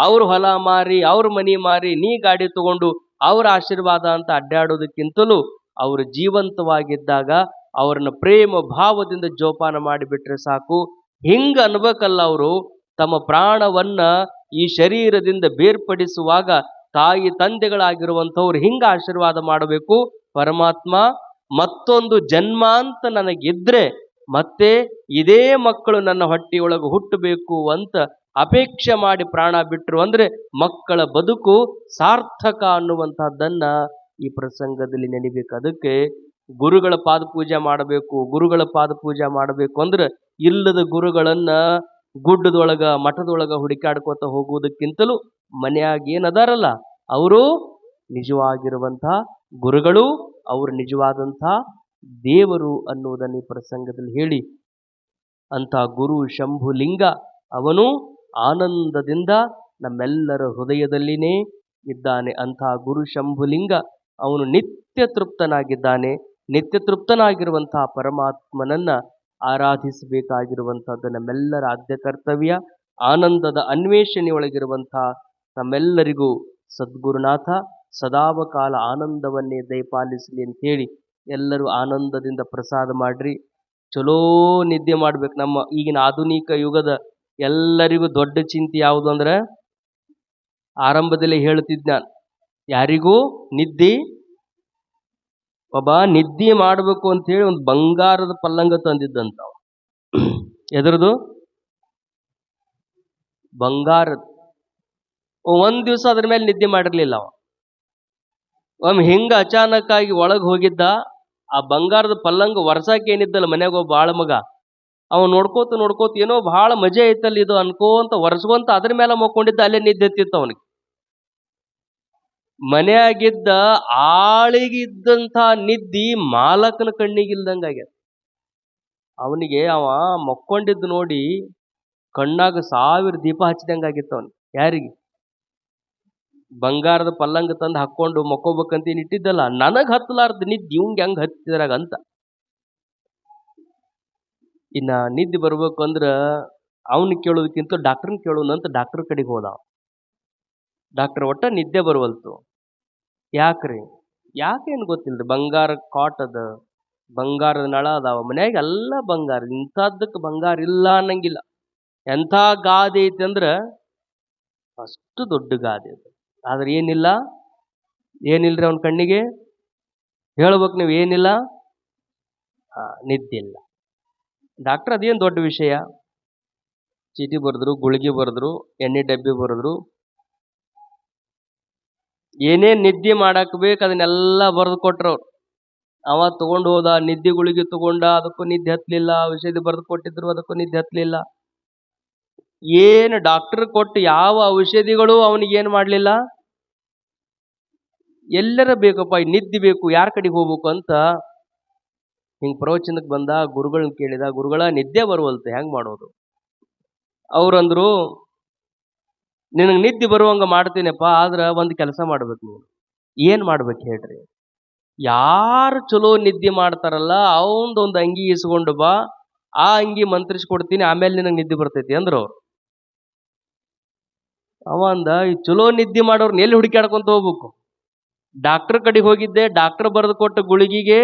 ಅವ್ರ ಹೊಲ ಮಾರಿ ಅವ್ರ ಮನಿ ಮಾರಿ ನೀ ಗಾಡಿ ತಗೊಂಡು ಅವ್ರ ಆಶೀರ್ವಾದ ಅಂತ ಅಡ್ಡಾಡೋದಕ್ಕಿಂತಲೂ ಅವರು ಜೀವಂತವಾಗಿದ್ದಾಗ ಅವ್ರನ್ನ ಪ್ರೇಮ ಭಾವದಿಂದ ಜೋಪಾನ ಮಾಡಿಬಿಟ್ರೆ ಸಾಕು. ಹಿಂಗ ಅನ್ಬೇಕಲ್ಲ, ಅವರು ತಮ್ಮ ಪ್ರಾಣವನ್ನ ಈ ಶರೀರದಿಂದ ಬೇರ್ಪಡಿಸುವಾಗ ತಾಯಿ ತಂದೆಗಳಾಗಿರುವಂಥವ್ರು ಹಿಂಗ ಆಶೀರ್ವಾದ ಮಾಡಬೇಕು. ಪರಮಾತ್ಮ ಮತ್ತೊಂದು ಜನ್ಮ ಅಂತ ನನಗಿದ್ರೆ ಮತ್ತೆ ಇದೇ ಮಕ್ಕಳು ನನ್ನ ಹೊಟ್ಟೆಯೊಳಗೆ ಹುಟ್ಟಬೇಕು ಅಂತ ಅಪೇಕ್ಷೆ ಮಾಡಿ ಪ್ರಾಣ ಬಿಟ್ರು ಅಂದ್ರೆ ಮಕ್ಕಳ ಬದುಕು ಸಾರ್ಥಕ ಅನ್ನುವಂಥದ್ದನ್ನ ಈ ಪ್ರಸಂಗದಲ್ಲಿ ನೆನಬೇಕು. ಅದಕ್ಕೆ ಗುರುಗಳ ಪಾದ ಪೂಜೆ ಮಾಡಬೇಕು. ಗುರುಗಳ ಪಾದ ಪೂಜೆ ಮಾಡಬೇಕು ಅಂದ್ರೆ ಇಲ್ಲದ ಗುರುಗಳನ್ನ ಗುಡ್ಡದೊಳಗ ಮಠದೊಳಗ ಹುಡುಕಾಡ್ಕೋತ ಹೋಗುವುದಕ್ಕಿಂತಲೂ ಮನೆಯಾಗ ಏನದಾರಲ್ಲ ಅವರು ನಿಜವಾಗಿರುವಂಥ ಗುರುಗಳು, ಅವರು ನಿಜವಾದಂಥ ದೇವರು ಅನ್ನುವುದನ್ನು ಈ ಪ್ರಸಂಗದಲ್ಲಿ ಹೇಳಿ, ಅಂತ ಗುರು ಶಂಭುಲಿಂಗ ಅವನು ಆನಂದದಿಂದ ನಮ್ಮೆಲ್ಲರ ಹೃದಯದಲ್ಲಿನೇ ಇದ್ದಾನೆ. ಅಂಥ ಗುರು ಶಂಭುಲಿಂಗ ಅವನು ನಿತ್ಯ ತೃಪ್ತನಾಗಿದ್ದಾನೆ. ನಿತ್ಯ ತೃಪ್ತನಾಗಿರುವಂತಹ ಪರಮಾತ್ಮನನ್ನ ಆರಾಧಿಸಬೇಕಾಗಿರುವಂಥದ್ದು ನಮ್ಮೆಲ್ಲರ ಆದ್ಯ ಕರ್ತವ್ಯ. ಆನಂದದ ಅನ್ವೇಷಣೆಯೊಳಗಿರುವಂತಹ ನಮ್ಮೆಲ್ಲರಿಗೂ ಸದ್ಗುರುನಾಥ ಸದಾವಕಾಲ ಆನಂದವನ್ನೇ ದಯಪಾಲಿಸಲಿ ಅಂತೇಳಿ ಎಲ್ಲರೂ ಆನಂದದಿಂದ ಪ್ರಸಾದ ಮಾಡ್ರಿ. ಚಲೋ ನಿದ್ದೆ ಮಾಡ್ಬೇಕು. ನಮ್ಮ ಈಗಿನ ಆಧುನಿಕ ಯುಗದ ಎಲ್ಲರಿಗೂ ದೊಡ್ಡ ಚಿಂತೆ ಯಾವುದು ಅಂದ್ರೆ, ಆರಂಭದಲ್ಲಿ ಹೇಳ್ತಿದ್ದ ನಾನು, ಯಾರಿಗೂ ನಿದ್ದೆ ಮಾಡಬೇಕು ಅಂತ ಹೇಳಿ ಒಂದು ಬಂಗಾರದ ಪಲ್ಲಂಗ ತಂದಿದ್ದಂತ. ಎದರದು? ಬಂಗಾರದ. ಒಂದ್ ದಿವಸ ಅದ್ರ ಮೇಲೆ ನಿದ್ದೆ ಮಾಡಿರ್ಲಿಲ್ಲ ಅವ. ಒಮ್ಮೆ ಹಿಂಗ ಅಚಾನಕ್ ಆಗಿ ಒಳಗೆ ಹೋಗಿದ್ದ. ಆ ಬಂಗಾರದ ಪಲ್ಲಂಗ ವರ್ಷಕ್ಕೆ ಏನಿದ್ದಲ್ಲ ಮನ್ಯಾಗ ಒಬ್ಬ ಬಾಳ ಮಗ, ಅವ ನೋಡ್ಕೋತ ಏನೋ ಬಹಳ ಮಜಾ ಐತಲ್ಲ ಇದು ಅನ್ಕೋಂತ ವರ್ಷಗೊಂತ ಅದ್ರ ಮೇಲೆ ಮಕ್ಕೊಂಡಿದ್ದ. ಅಲ್ಲೇ ನಿದ್ದೆ ಎತ್ತಿತ್ತು ಅವನಿಗೆ. ಮನೆಯಾಗಿದ್ದ ಆಳಿಗಿದ್ದಂಥ ನಿದ್ದಿ ಮಾಲಕನ ಕಣ್ಣಿಗಿಲ್ದಂಗ ಆಗ್ಯದ ಅವನಿಗೆ. ಅವ ಮಕ್ಕೊಂಡಿದ್ದು ನೋಡಿ ಕಣ್ಣಾಗ 1000 ದೀಪ ಹಚ್ಚಿದಂಗಾಗಿತ್ತು ಅವನಿಗೆ. ಯಾರಿಗೆ? ಬಂಗಾರದ ಪಲ್ಲಂಗ ತಂದು ಹಾಕೊಂಡು ಮಕ್ಕೋಬೇಕಂತ ಇಟ್ಟಿದ್ದಲ್ಲ, ನನಗ್ ಹತ್ತಲಾರ್ದ ನಿದ್ದೆ ಇವಂಗೆ ಹೆಂಗ್ ಹತ್ತಿದ್ರಾಗ ಅಂತ. ಇನ್ನ ನಿದ್ದೆ ಬರ್ಬೇಕು ಅಂದ್ರ ಅವನ್ ಕೇಳೋದಕ್ಕಿಂತ ಡಾಕ್ಟರ್ನ ಕೇಳೋಣಂತ ಡಾಕ್ಟರ್ ಕಡೆಗೆ ಹೋದ. ಡಾಕ್ಟರ್ ಒಟ್ಟ ನಿದ್ದೆ ಬರುವಲ್ತು. ಯಾಕ್ರಿ? ಯಾಕೇನು ಗೊತ್ತಿಲ್ರಿ, ಬಂಗಾರ ಕಾಟ್ ಅದ, ಬಂಗಾರದ ನಳ ಅದಾವ ಮನ್ಯಾಗ, ಎಲ್ಲ ಬಂಗಾರ, ಇಂಥದ್ದಕ್ಕೆ ಬಂಗಾರ ಇಲ್ಲ ಅನ್ನಂಗಿಲ್ಲ. ಎಂಥ ಗಾದೆ ಐತಿ ಅಂದ್ರ ಅಷ್ಟು ದೊಡ್ಡ ಗಾದೆ ಅದು. ಆದ್ರೆ ಏನಿಲ್ರಿ ಅವನ ಕಣ್ಣಿಗೆ. ಹೇಳ್ಬೇಕು ನೀವು, ಏನಿಲ್ಲ, ನಿದ್ದೆ ಇಲ್ಲ. ಡಾಕ್ಟರ್ ಅದೇನು ದೊಡ್ಡ ವಿಷಯ, ಚೀಟಿ ಬರೆದ್ರು, ಗುಳಿಗೆ ಬರೆದ್ರು, ಎಣ್ಣೆ ಡಬ್ಬಿ ಬರೆದ್ರು, ಏನೇನ್ ನಿದ್ದೆ ಮಾಡಕ್ ಬೇಕು ಅದನ್ನೆಲ್ಲ ಬರೆದು ಕೊಟ್ರವ್ರು. ಅವ ತಗೊಂಡು ಹೋದ, ನಿದ್ದೆ ಗುಳಿಗೆ ತಗೊಂಡ, ಅದಕ್ಕೂ ನಿದ್ದೆ ಹತ್ಲಿಲ್ಲ. ಔಷಧಿ ಬರೆದು ಕೊಟ್ಟಿದ್ರು, ಅದಕ್ಕೂ ನಿದ್ದೆ ಹತ್ಲಿಲ್ಲ. ಏನು ಡಾಕ್ಟರ್ ಕೊಟ್ಟು ಯಾವ ಔಷಧಿಗಳು ಅವನಿಗೇನು ಮಾಡಲಿಲ್ಲ. ಎಲ್ಲರ ಬೇಕಪ್ಪ ಈ ನಿದ್ದೆ ಬೇಕು, ಯಾರ ಕಡೆಗೆ ಹೋಗ್ಬೇಕು ಅಂತ ಹಿಂಗೆ ಪ್ರವಚನಕ್ಕೆ ಬಂದ. ಗುರುಗಳನ್ನ ಕೇಳಿದ, ಗುರುಗಳ ನಿದ್ದೆ ಬರುವಲ್ತೆ, ಹೆಂಗ್ ಮಾಡೋದು? ಅವ್ರಂದ್ರು, ನಿನಗೆ ನಿದ್ದೆ ಬರುವಂಗ ಮಾಡ್ತೀನಪ್ಪ, ಆದ್ರೆ ಒಂದು ಕೆಲಸ ಮಾಡ್ಬೇಕು ನೀವು. ಏನ್ ಮಾಡ್ಬೇಕು ಹೇಳ್ರಿ? ಯಾರು ಚಲೋ ನಿದ್ದೆ ಮಾಡ್ತಾರಲ್ಲ ಅವಂದೊಂದು ಅಂಗಿ ಇಸ್ಕೊಂಡು ಬಾ, ಆ ಅಂಗಿ ಮಂತ್ರಿಸ್ಕೊಡ್ತೀನಿ, ಆಮೇಲೆ ನಿನಗೆ ನಿದ್ದೆ ಬರ್ತೈತಿ ಅಂದ್ರು ಅವ್ರು. ಅವ ಅಂದ, ಈ ಚಲೋ ನಿದ್ದೆ ಮಾಡೋರ್ನ ಎಲ್ಲಿ ಹುಡುಕಾಡ್ಕೊಂತ ಹೋಗ್ಬೇಕು? ಡಾಕ್ಟರ್ ಕಡೆಗೆ ಹೋಗಿದ್ದೆ, ಡಾಕ್ಟರ್ ಬರೆದು ಕೊಟ್ಟ ಗುಳಿಗಿಗೆ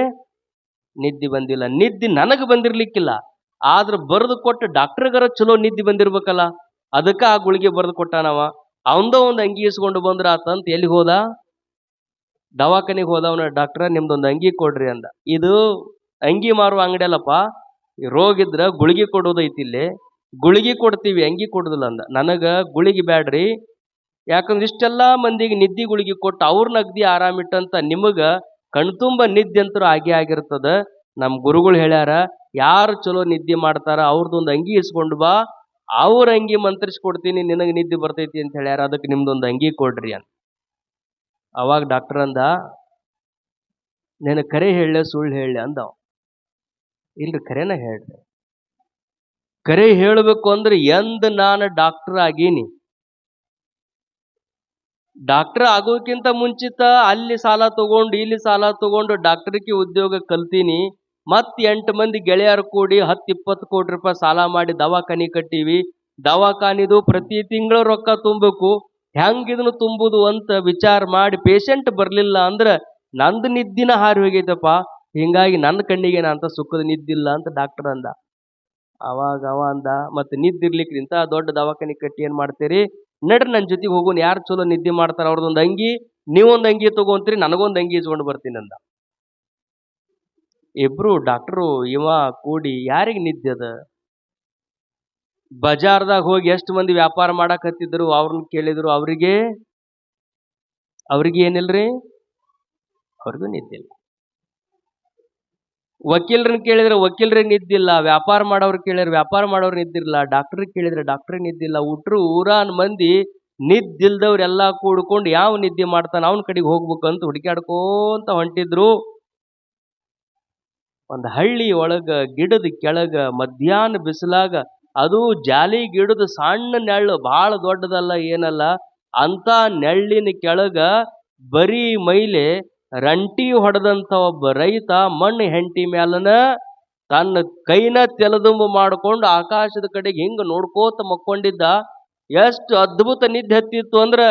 ನಿದ್ದೆ ಬಂದಿಲ್ಲ. ನಿದ್ದೆ ನನಗೆ ಬಂದಿರ್ಲಿಕ್ಕಿಲ್ಲ, ಆದ್ರೆ ಬರೆದು ಕೊಟ್ಟ ಡಾಕ್ಟರ್ಗರ ಚಲೋ ನಿದ್ದೆ ಬಂದಿರ್ಬೇಕಲ್ಲ, ಅದಕ್ಕೆ ಆ ಗುಳಿಗೆ ಬರೆದು ಕೊಟ್ಟಾನವ. ಅವಂದ ಒಂದು ಅಂಗಿ ಇಸ್ಕೊಂಡು ಬಂದ್ರ ಆತಂತ ಎಲ್ಲಿ ಹೋದ? ದವಾಖಾನಿಗೆ ಹೋದವನ. ಡಾಕ್ಟ್ರ ನಿಮ್ದೊಂದು ಅಂಗಿ ಕೊಡ್ರಿ ಅಂದ. ಇದು ಅಂಗಿ ಮಾರುವ ಅಂಗಡಿ ಅಲ್ಲಪ್ಪ, ರೋಗ ಇದ್ರ ಗುಳಿಗೆ ಕೊಡೋದೈತಿ ಇಲ್ಲಿ, ಗುಳಿಗೆ ಕೊಡ್ತೀವಿ, ಅಂಗಿ ಕೊಡುದಿಲ್ಲ ಅಂದ. ನನಗ ಗುಳಿಗೆ ಬ್ಯಾಡ್ರಿ, ಯಾಕಂದ್ರೆ ಇಷ್ಟೆಲ್ಲಾ ಮಂದಿಗೆ ನಿದ್ದೆ ಗುಳಿಗೆ ಕೊಟ್ಟು ಅವ್ರನ್ನ ಅಗ್ದಿ ಆರಾಮಿಟ್ಟಂತ ನಿಮಗ ಕಣ್ತುಂಬ ನಿದ್ದೆ ಅಂತರೂ ಆಗೇ ಆಗಿರ್ತದ. ನಮ್ಮ ಗುರುಗಳು ಹೇಳ್ಯಾರ, ಯಾರು ಚಲೋ ನಿದ್ದೆ ಮಾಡ್ತಾರ ಅವ್ರದ್ದೊಂದು ಅಂಗಿ ಇಸ್ಕೊಂಡು ಬಾ, ಅವ್ರ ಅಂಗಿ ಮಂತ್ರಿಸ್ಕೊಡ್ತೀನಿ, ನಿನಗೆ ನಿದ್ದೆ ಬರ್ತೈತಿ ಅಂತ ಹೇಳ್ಯಾರ, ಅದಕ್ಕೆ ನಿಮ್ದೊಂದು ಅಂಗಿ ಕೊಡ್ರಿ ಅಂತ. ಅವಾಗ ಡಾಕ್ಟರ್ ಅಂದ, ನಾನು ಕರೆ ಹೇಳ ಸುಳ್ಳು ಹೇಳ ಅಂದವ. ಇಲ್ರಿ ಕರೆನ ಹೇಳ್ರಿ. ಕರೆ ಹೇಳಬೇಕು ಅಂದ್ರೆ ನಾನು ಡಾಕ್ಟರ್ ಆಗೀನಿ, ಡಾಕ್ಟರ್ ಆಗೋಕ್ಕಿಂತ ಮುಂಚಿತ ಅಲ್ಲಿ ಸಾಲ ತಗೊಂಡು ಇಲ್ಲಿ ಸಾಲ ತಗೊಂಡು ಡಾಕ್ಟರ್ಗೆ ಉದ್ಯೋಗ ಕಲ್ತೀನಿ. ಮತ್ 8 ಮಂದಿ ಗೆಳೆಯರು ಕೂಡಿ 10-20 ಕೋಟಿ ರೂಪಾಯಿ ಸಾಲ ಮಾಡಿ ದವಾಖಾನಿ ಕಟ್ಟಿವಿ. ದವಾಖಾನಿದು ಪ್ರತಿ ತಿಂಗಳು ರೊಕ್ಕ ತುಂಬಬೇಕು, ಹೆಂಗಿದನು ತುಂಬುದು ಅಂತ ವಿಚಾರ ಮಾಡಿ ಪೇಷಂಟ್ ಬರ್ಲಿಲ್ಲ ಅಂದ್ರೆ ನಂದು ನಿದ್ದಿನ ಹಾರಿ ಹೋಗೈತಪ್ಪ, ಹಿಂಗಾಗಿ ನನ್ನ ಕಣ್ಣಿಗೆ ಅಂತ ಸುಖದ ನಿದ್ದಿಲ್ಲ ಅಂತ ಡಾಕ್ಟರ್ ಅಂದ. ಅವಾಗ ಅವ ಅಂದ, ಮತ್ತೆ ನಿದ್ದಿರ್ಲಿಕ್ಕೆ ಇಂತ ದೊಡ್ಡ ದವಾಖಾನಿ ಕಟ್ಟಿ ಏನ್ ಮಾಡ್ತೀರಿ, ನಡ್ರಿ ನನ್ನ ಜೊತೆಗೆ ಹೋಗೋಣ, ಯಾರು ಚಲೋ ನಿದ್ದೆ ಮಾಡ್ತಾರ ಅವ್ರದೊಂದು ಅಂಗಿ, ನೀವೊಂದು ಅಂಗಿ ತಗೊಂತೀರಿ, ನನಗೊಂದು ಅಂಗಿ ಇಸ್ಕೊಂಡು ಬರ್ತೀನಿ ಅಂದ. ಇಬ್ರು ಡಾಕ್ಟ್ರು ಇವ ಕೂಡಿ ಯಾರಿಗೆ ನಿದ್ದೆ ಅದ? ಬಜಾರ್ದಾಗ ಹೋಗಿ ಎಷ್ಟು ಮಂದಿ ವ್ಯಾಪಾರ ಮಾಡಕ್ ಹತ್ತಿದ್ರು, ಅವ್ರನ್ನ ಕೇಳಿದ್ರು, ಅವ್ರಿಗೆ ಏನಿಲ್ರಿ, ಅವ್ರಿಗೂ ನಿದ್ದಿಲ್ಲ. ವಕೀಲರನ್ನ ಕೇಳಿದ್ರೆ ವಕೀಲರಿಗೆ ನಿದ್ದಿಲ್ಲ, ವ್ಯಾಪಾರ ಮಾಡೋರು ಕೇಳಿದ್ರೆ ವ್ಯಾಪಾರ ಮಾಡೋರು ನಿದ್ದಿಲ್ಲ, ಡಾಕ್ಟ್ರಿಗೆ ಕೇಳಿದ್ರೆ ಡಾಕ್ಟ್ರಿಗೆ ನಿದ್ದಿಲ್ಲ. ಊರಾನ್ ಮಂದಿ ನಿದ್ದಿಲ್ದವ್ರೆಲ್ಲಾ ಕೂಡ್ಕೊಂಡು ಯಾವ ನಿದ್ದೆ ಮಾಡ್ತಾನ ಅವನ ಕಡೆಗೆ ಹೋಗ್ಬೇಕಂತ ಹುಡುಕಾಡ್ಕೋಂತ ಹೊಂಟಿದ್ರು. ಒಂದು ಹಳ್ಳಿ ಒಳಗ ಗಿಡದ ಕೆಳಗ ಮಧ್ಯಾಹ್ನ ಬಿಸಿಲಾಗ, ಅದು ಜಾಲಿ ಗಿಡದ ಸಣ್ಣ ನೆಳ್ಳು, ಬಹಳ ದೊಡ್ಡದಲ್ಲ ಏನಲ್ಲ, ಅಂತ ನೆಳ್ಳಿನ ಕೆಳಗ ಬರೀ ಮೈಲೆ ರಂಟಿ ಹೊಡೆದಂತ ಒಬ್ಬ ರೈತ ಮಣ್ಣು ಹೆಂಟಿ ಮ್ಯಾಲನ ತನ್ನ ಕೈನ ತೆಲದುಂಬು ಮಾಡಿಕೊಂಡು ಆಕಾಶದ ಕಡೆಗೆ ಹಿಂಗ ನೋಡ್ಕೋತ ಮಕ್ಕೊಂಡಿದ್ದ. ಎಷ್ಟು ಅದ್ಭುತ ನಿದ್ದೆ ಹತ್ತಿತ್ತು ಅಂದ್ರೆ,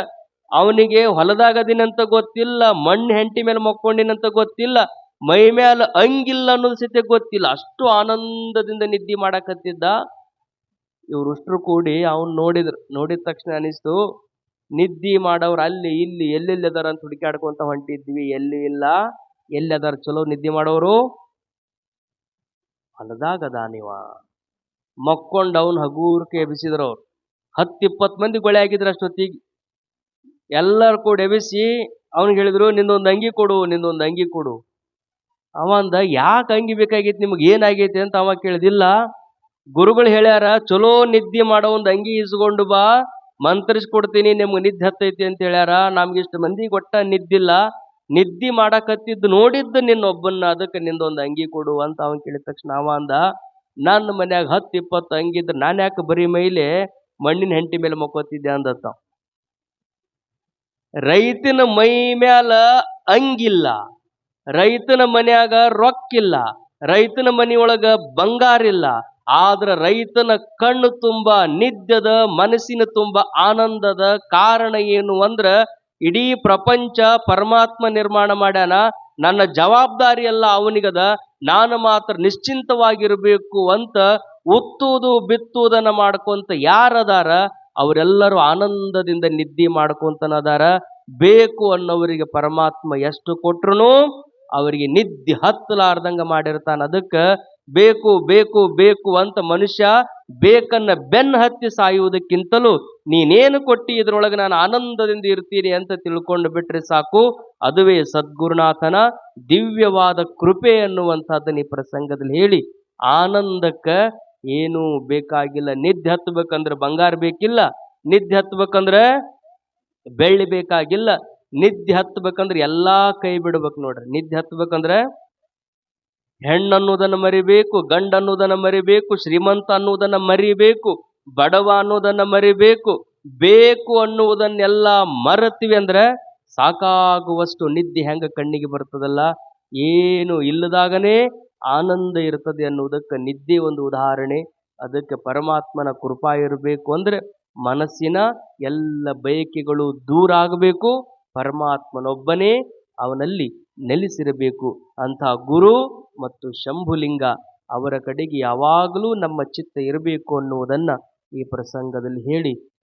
ಅವನಿಗೆ ಹೊಲದಾಗದಿನಂತ ಗೊತ್ತಿಲ್ಲ, ಮಣ್ಣು ಹೆಂಟಿ ಮೇಲೆ ಮಕ್ಕೊಂಡಿನಂತ ಗೊತ್ತಿಲ್ಲ, ಮೈ ಮ್ಯಾಲ ಅಂಗಿಲ್ಲ ಅನ್ನೋದು ಸಹಿತ ಗೊತ್ತಿಲ್ಲ, ಅಷ್ಟು ಆನಂದದಿಂದ ನಿದ್ದೆ ಮಾಡಕತ್ತಿದ್ದ. ಇವ್ರಷ್ಟರು ಕೂಡಿ ಅವನ್ ನೋಡಿದ ತಕ್ಷಣ ಅನಿಸ್ತು, ನಿದ್ದೆ ಮಾಡವ್ರು ಅಲ್ಲಿ ಇಲ್ಲಿ ಎಲ್ಲೆಲ್ಲಿ ಅದಾರ ಅಂತ ಹುಡುಕಾಡ್ಕೊಂತ ಹೊಂಟಿದ್ವಿ, ಎಲ್ಲಿ ಇಲ್ಲ. ಎಲ್ಲಿ ಅದಾರ ಚಲೋ ನಿದ್ದೆ ಮಾಡೋರು? ಹೊಲದಾಗ ಅದಾನಿವ. ಮಕ್ಕೊಂಡ್ ಅವನ್ ಹಗೂರ್ಕೆ ಎಬಿಸಿದ್ರು. ಅವ್ರು 10-20 ಮಂದಿ ಗೊಳೆ ಆಗಿದ್ರು ಅಷ್ಟೊತ್ತಿಗೆ. ಎಲ್ಲರೂ ಕೂಡ ಎಬಿಸಿ ಅವ್ನಿಗೆ ಹೇಳಿದ್ರು, ನಿಂದೊಂದು ಅಂಗಿ ಕೊಡು, ನಿಂದೊಂದು ಅಂಗಿ ಕೊಡು. ಅವ ಅಂದ, ಯಾಕೆ ಅಂಗಿ ಬೇಕಾಗೈತಿ ನಿಮ್ಗೆ, ಏನಾಗೈತಿ ಅಂತ ಅವ ಕೇಳಿದಿಲ್ಲ. ಗುರುಗಳು ಹೇಳ್ಯಾರ, ಚಲೋ ನಿದ್ದೆ ಮಾಡೋ ಒಂದು ಅಂಗಿ ಇಸ್ಕೊಂಡು ಬಾ, ಮಂತ್ರಿಸ್ಕೊಡ್ತೀನಿ, ನಿಮ್ಗೆ ನಿದ್ದೆ ಹತ್ತೈತಿ ಅಂತ ಹೇಳ್ಯಾರ. ನಮ್ಗಿಷ್ಟು ಮಂದಿಗೆ ಒಟ್ಟ ನಿದ್ದಿಲ್ಲ, ನಿದ್ದೆ ಮಾಡಕತ್ತಿದ್ದು ನೋಡಿದ್ದು ನಿನ್ನೊಬ್ಬನ್ನ, ಅದಕ್ಕೆ ನಿಂದೊಂದು ಅಂಗಿ ಕೊಡು ಅಂತ ಅವನ್ ಕೇಳಿದ ತಕ್ಷಣ ಅವ ಅಂದ, ನನ್ನ ಮನ್ಯಾಗ 10-20 ಅಂಗಿದ್ರೆ ನಾನು ಯಾಕೆ ಬರೀ ಮೈಲೆ ಮಣ್ಣಿನ ಹೆಂಟಿ ಮೇಲೆ ಮಕ್ಕೋತಿದ್ದೆ ಅಂದತ್ತ. ರೈತನ ಮೈ ಮ್ಯಾಲ ಅಂಗಿಲ್ಲ, ರೈತನ ಮನ್ಯಾಗ ರೊಕ್ಕಿಲ್ಲ, ರೈತನ ಮನೆಯೊಳಗ ಬಂಗಾರಿಲ್ಲ, ಆದ್ರ ರೈತನ ಕಣ್ಣು ತುಂಬ ನಿದ್ಯದ, ಮನಸ್ಸಿನ ತುಂಬ ಆನಂದದ ಕಾರಣ ಏನು ಅಂದ್ರ, ಇಡೀ ಪ್ರಪಂಚ ಪರಮಾತ್ಮ ನಿರ್ಮಾಣ ಮಾಡ್ಯಾನ, ನನ್ನ ಜವಾಬ್ದಾರಿ ಎಲ್ಲ ಅವನಿಗದ, ನಾನು ಮಾತ್ರ ನಿಶ್ಚಿಂತವಾಗಿರಬೇಕು ಅಂತ ಉತ್ತುವುದು ಬಿತ್ತುವುದನ್ನ ಮಾಡ್ಕೊಂತ ಯಾರದಾರ ಅವರೆಲ್ಲರೂ ಆನಂದದಿಂದ ನಿದ್ದೆ ಮಾಡ್ಕೊಂತನದಾರ. ಬೇಕು ಅನ್ನೋವರಿಗೆ ಪರಮಾತ್ಮ ಎಷ್ಟು ಕೊಟ್ರು ಅವರಿಗೆ ನಿದ್ದೆ ಹತ್ತಲಾರ್ದಂಗ ಮಾಡಿರ್ತಾನ. ಅದಕ್ಕೆ ಬೇಕು ಬೇಕು ಬೇಕು ಅಂತ ಮನುಷ್ಯ ಬೇಕನ್ನ ಬೆನ್ನ ಹತ್ತಿ ಸಾಯುವುದಕ್ಕಿಂತಲೂ ನೀನೇನು ಕೊಟ್ಟಿ ಇದ್ರೊಳಗೆ ನಾನು ಆನಂದದಿಂದ ಇರ್ತೀನಿ ಅಂತ ತಿಳ್ಕೊಂಡು ಬಿಟ್ರೆ ಸಾಕು. ಅದುವೇ ಸದ್ಗುರುನಾಥನ ದಿವ್ಯವಾದ ಕೃಪೆ ಅನ್ನುವಂಥದ್ದನ್ನ ಈ ಪ್ರಸಂಗದಲ್ಲಿ ಹೇಳಿ, ಆನಂದಕ್ಕ ಏನೂ ಬೇಕಾಗಿಲ್ಲ. ನಿದ್ದೆ ಹತ್ತಬೇಕಂದ್ರೆ ಬಂಗಾರ ಬೇಕಿಲ್ಲ, ನಿದ್ದೆ ಹತ್ತಬೇಕಂದ್ರೆ ಬೆಳ್ಳಿ ಬೇಕಾಗಿಲ್ಲ, ನಿದ್ದೆ ಹತ್ತಬೇಕಂದ್ರೆ ಎಲ್ಲಾ ಕೈ ಬಿಡ್ಬೇಕು ನೋಡ್ರಿ. ನಿದ್ದೆ ಹತ್ತಬೇಕಂದ್ರೆ ಹೆಣ್ಣನ್ನುವುದನ್ನು ಮರಿಬೇಕು, ಗಂಡ ಅನ್ನೋದನ್ನ ಮರಿಬೇಕು, ಶ್ರೀಮಂತ ಅನ್ನುವುದನ್ನ ಮರಿಬೇಕು, ಬಡವ ಅನ್ನೋದನ್ನ ಮರಿಬೇಕು. ಬೇಕು ಅನ್ನುವುದನ್ನೆಲ್ಲ ಮರೆತೀವಿ ಅಂದ್ರೆ ಸಾಕಾಗುವಷ್ಟು ನಿದ್ದೆ ಹೆಂಗ ಕಣ್ಣಿಗೆ ಬರ್ತದಲ್ಲ, ಏನು ಇಲ್ಲದಾಗನೇ ಆನಂದ ಇರ್ತದೆ ಅನ್ನುವುದಕ್ಕೆ ನಿದ್ದೆ ಒಂದು ಉದಾಹರಣೆ. ಅದಕ್ಕೆ ಪರಮಾತ್ಮನ ಕೃಪಾ ಇರಬೇಕು ಅಂದರೆ ಮನಸ್ಸಿನ ಎಲ್ಲ ಬಯಕೆಗಳು ದೂರ ಆಗಬೇಕು, ಪರಮಾತ್ಮನೊಬ್ಬನೇ ಅವನಲ್ಲಿ ನೆಲೆಸಿರಬೇಕು. ಅಂತಹ ಗುರು ಮತ್ತು ಶಂಭುಲಿಂಗ ಅವರ ಕಡೆಗೆ ಯಾವಾಗಲೂ ನಮ್ಮ ಚಿತ್ತ ಇರಬೇಕು ಅನ್ನುವುದನ್ನು ಈ ಪ್ರಸಂಗದಲ್ಲಿ ಹೇಳಿ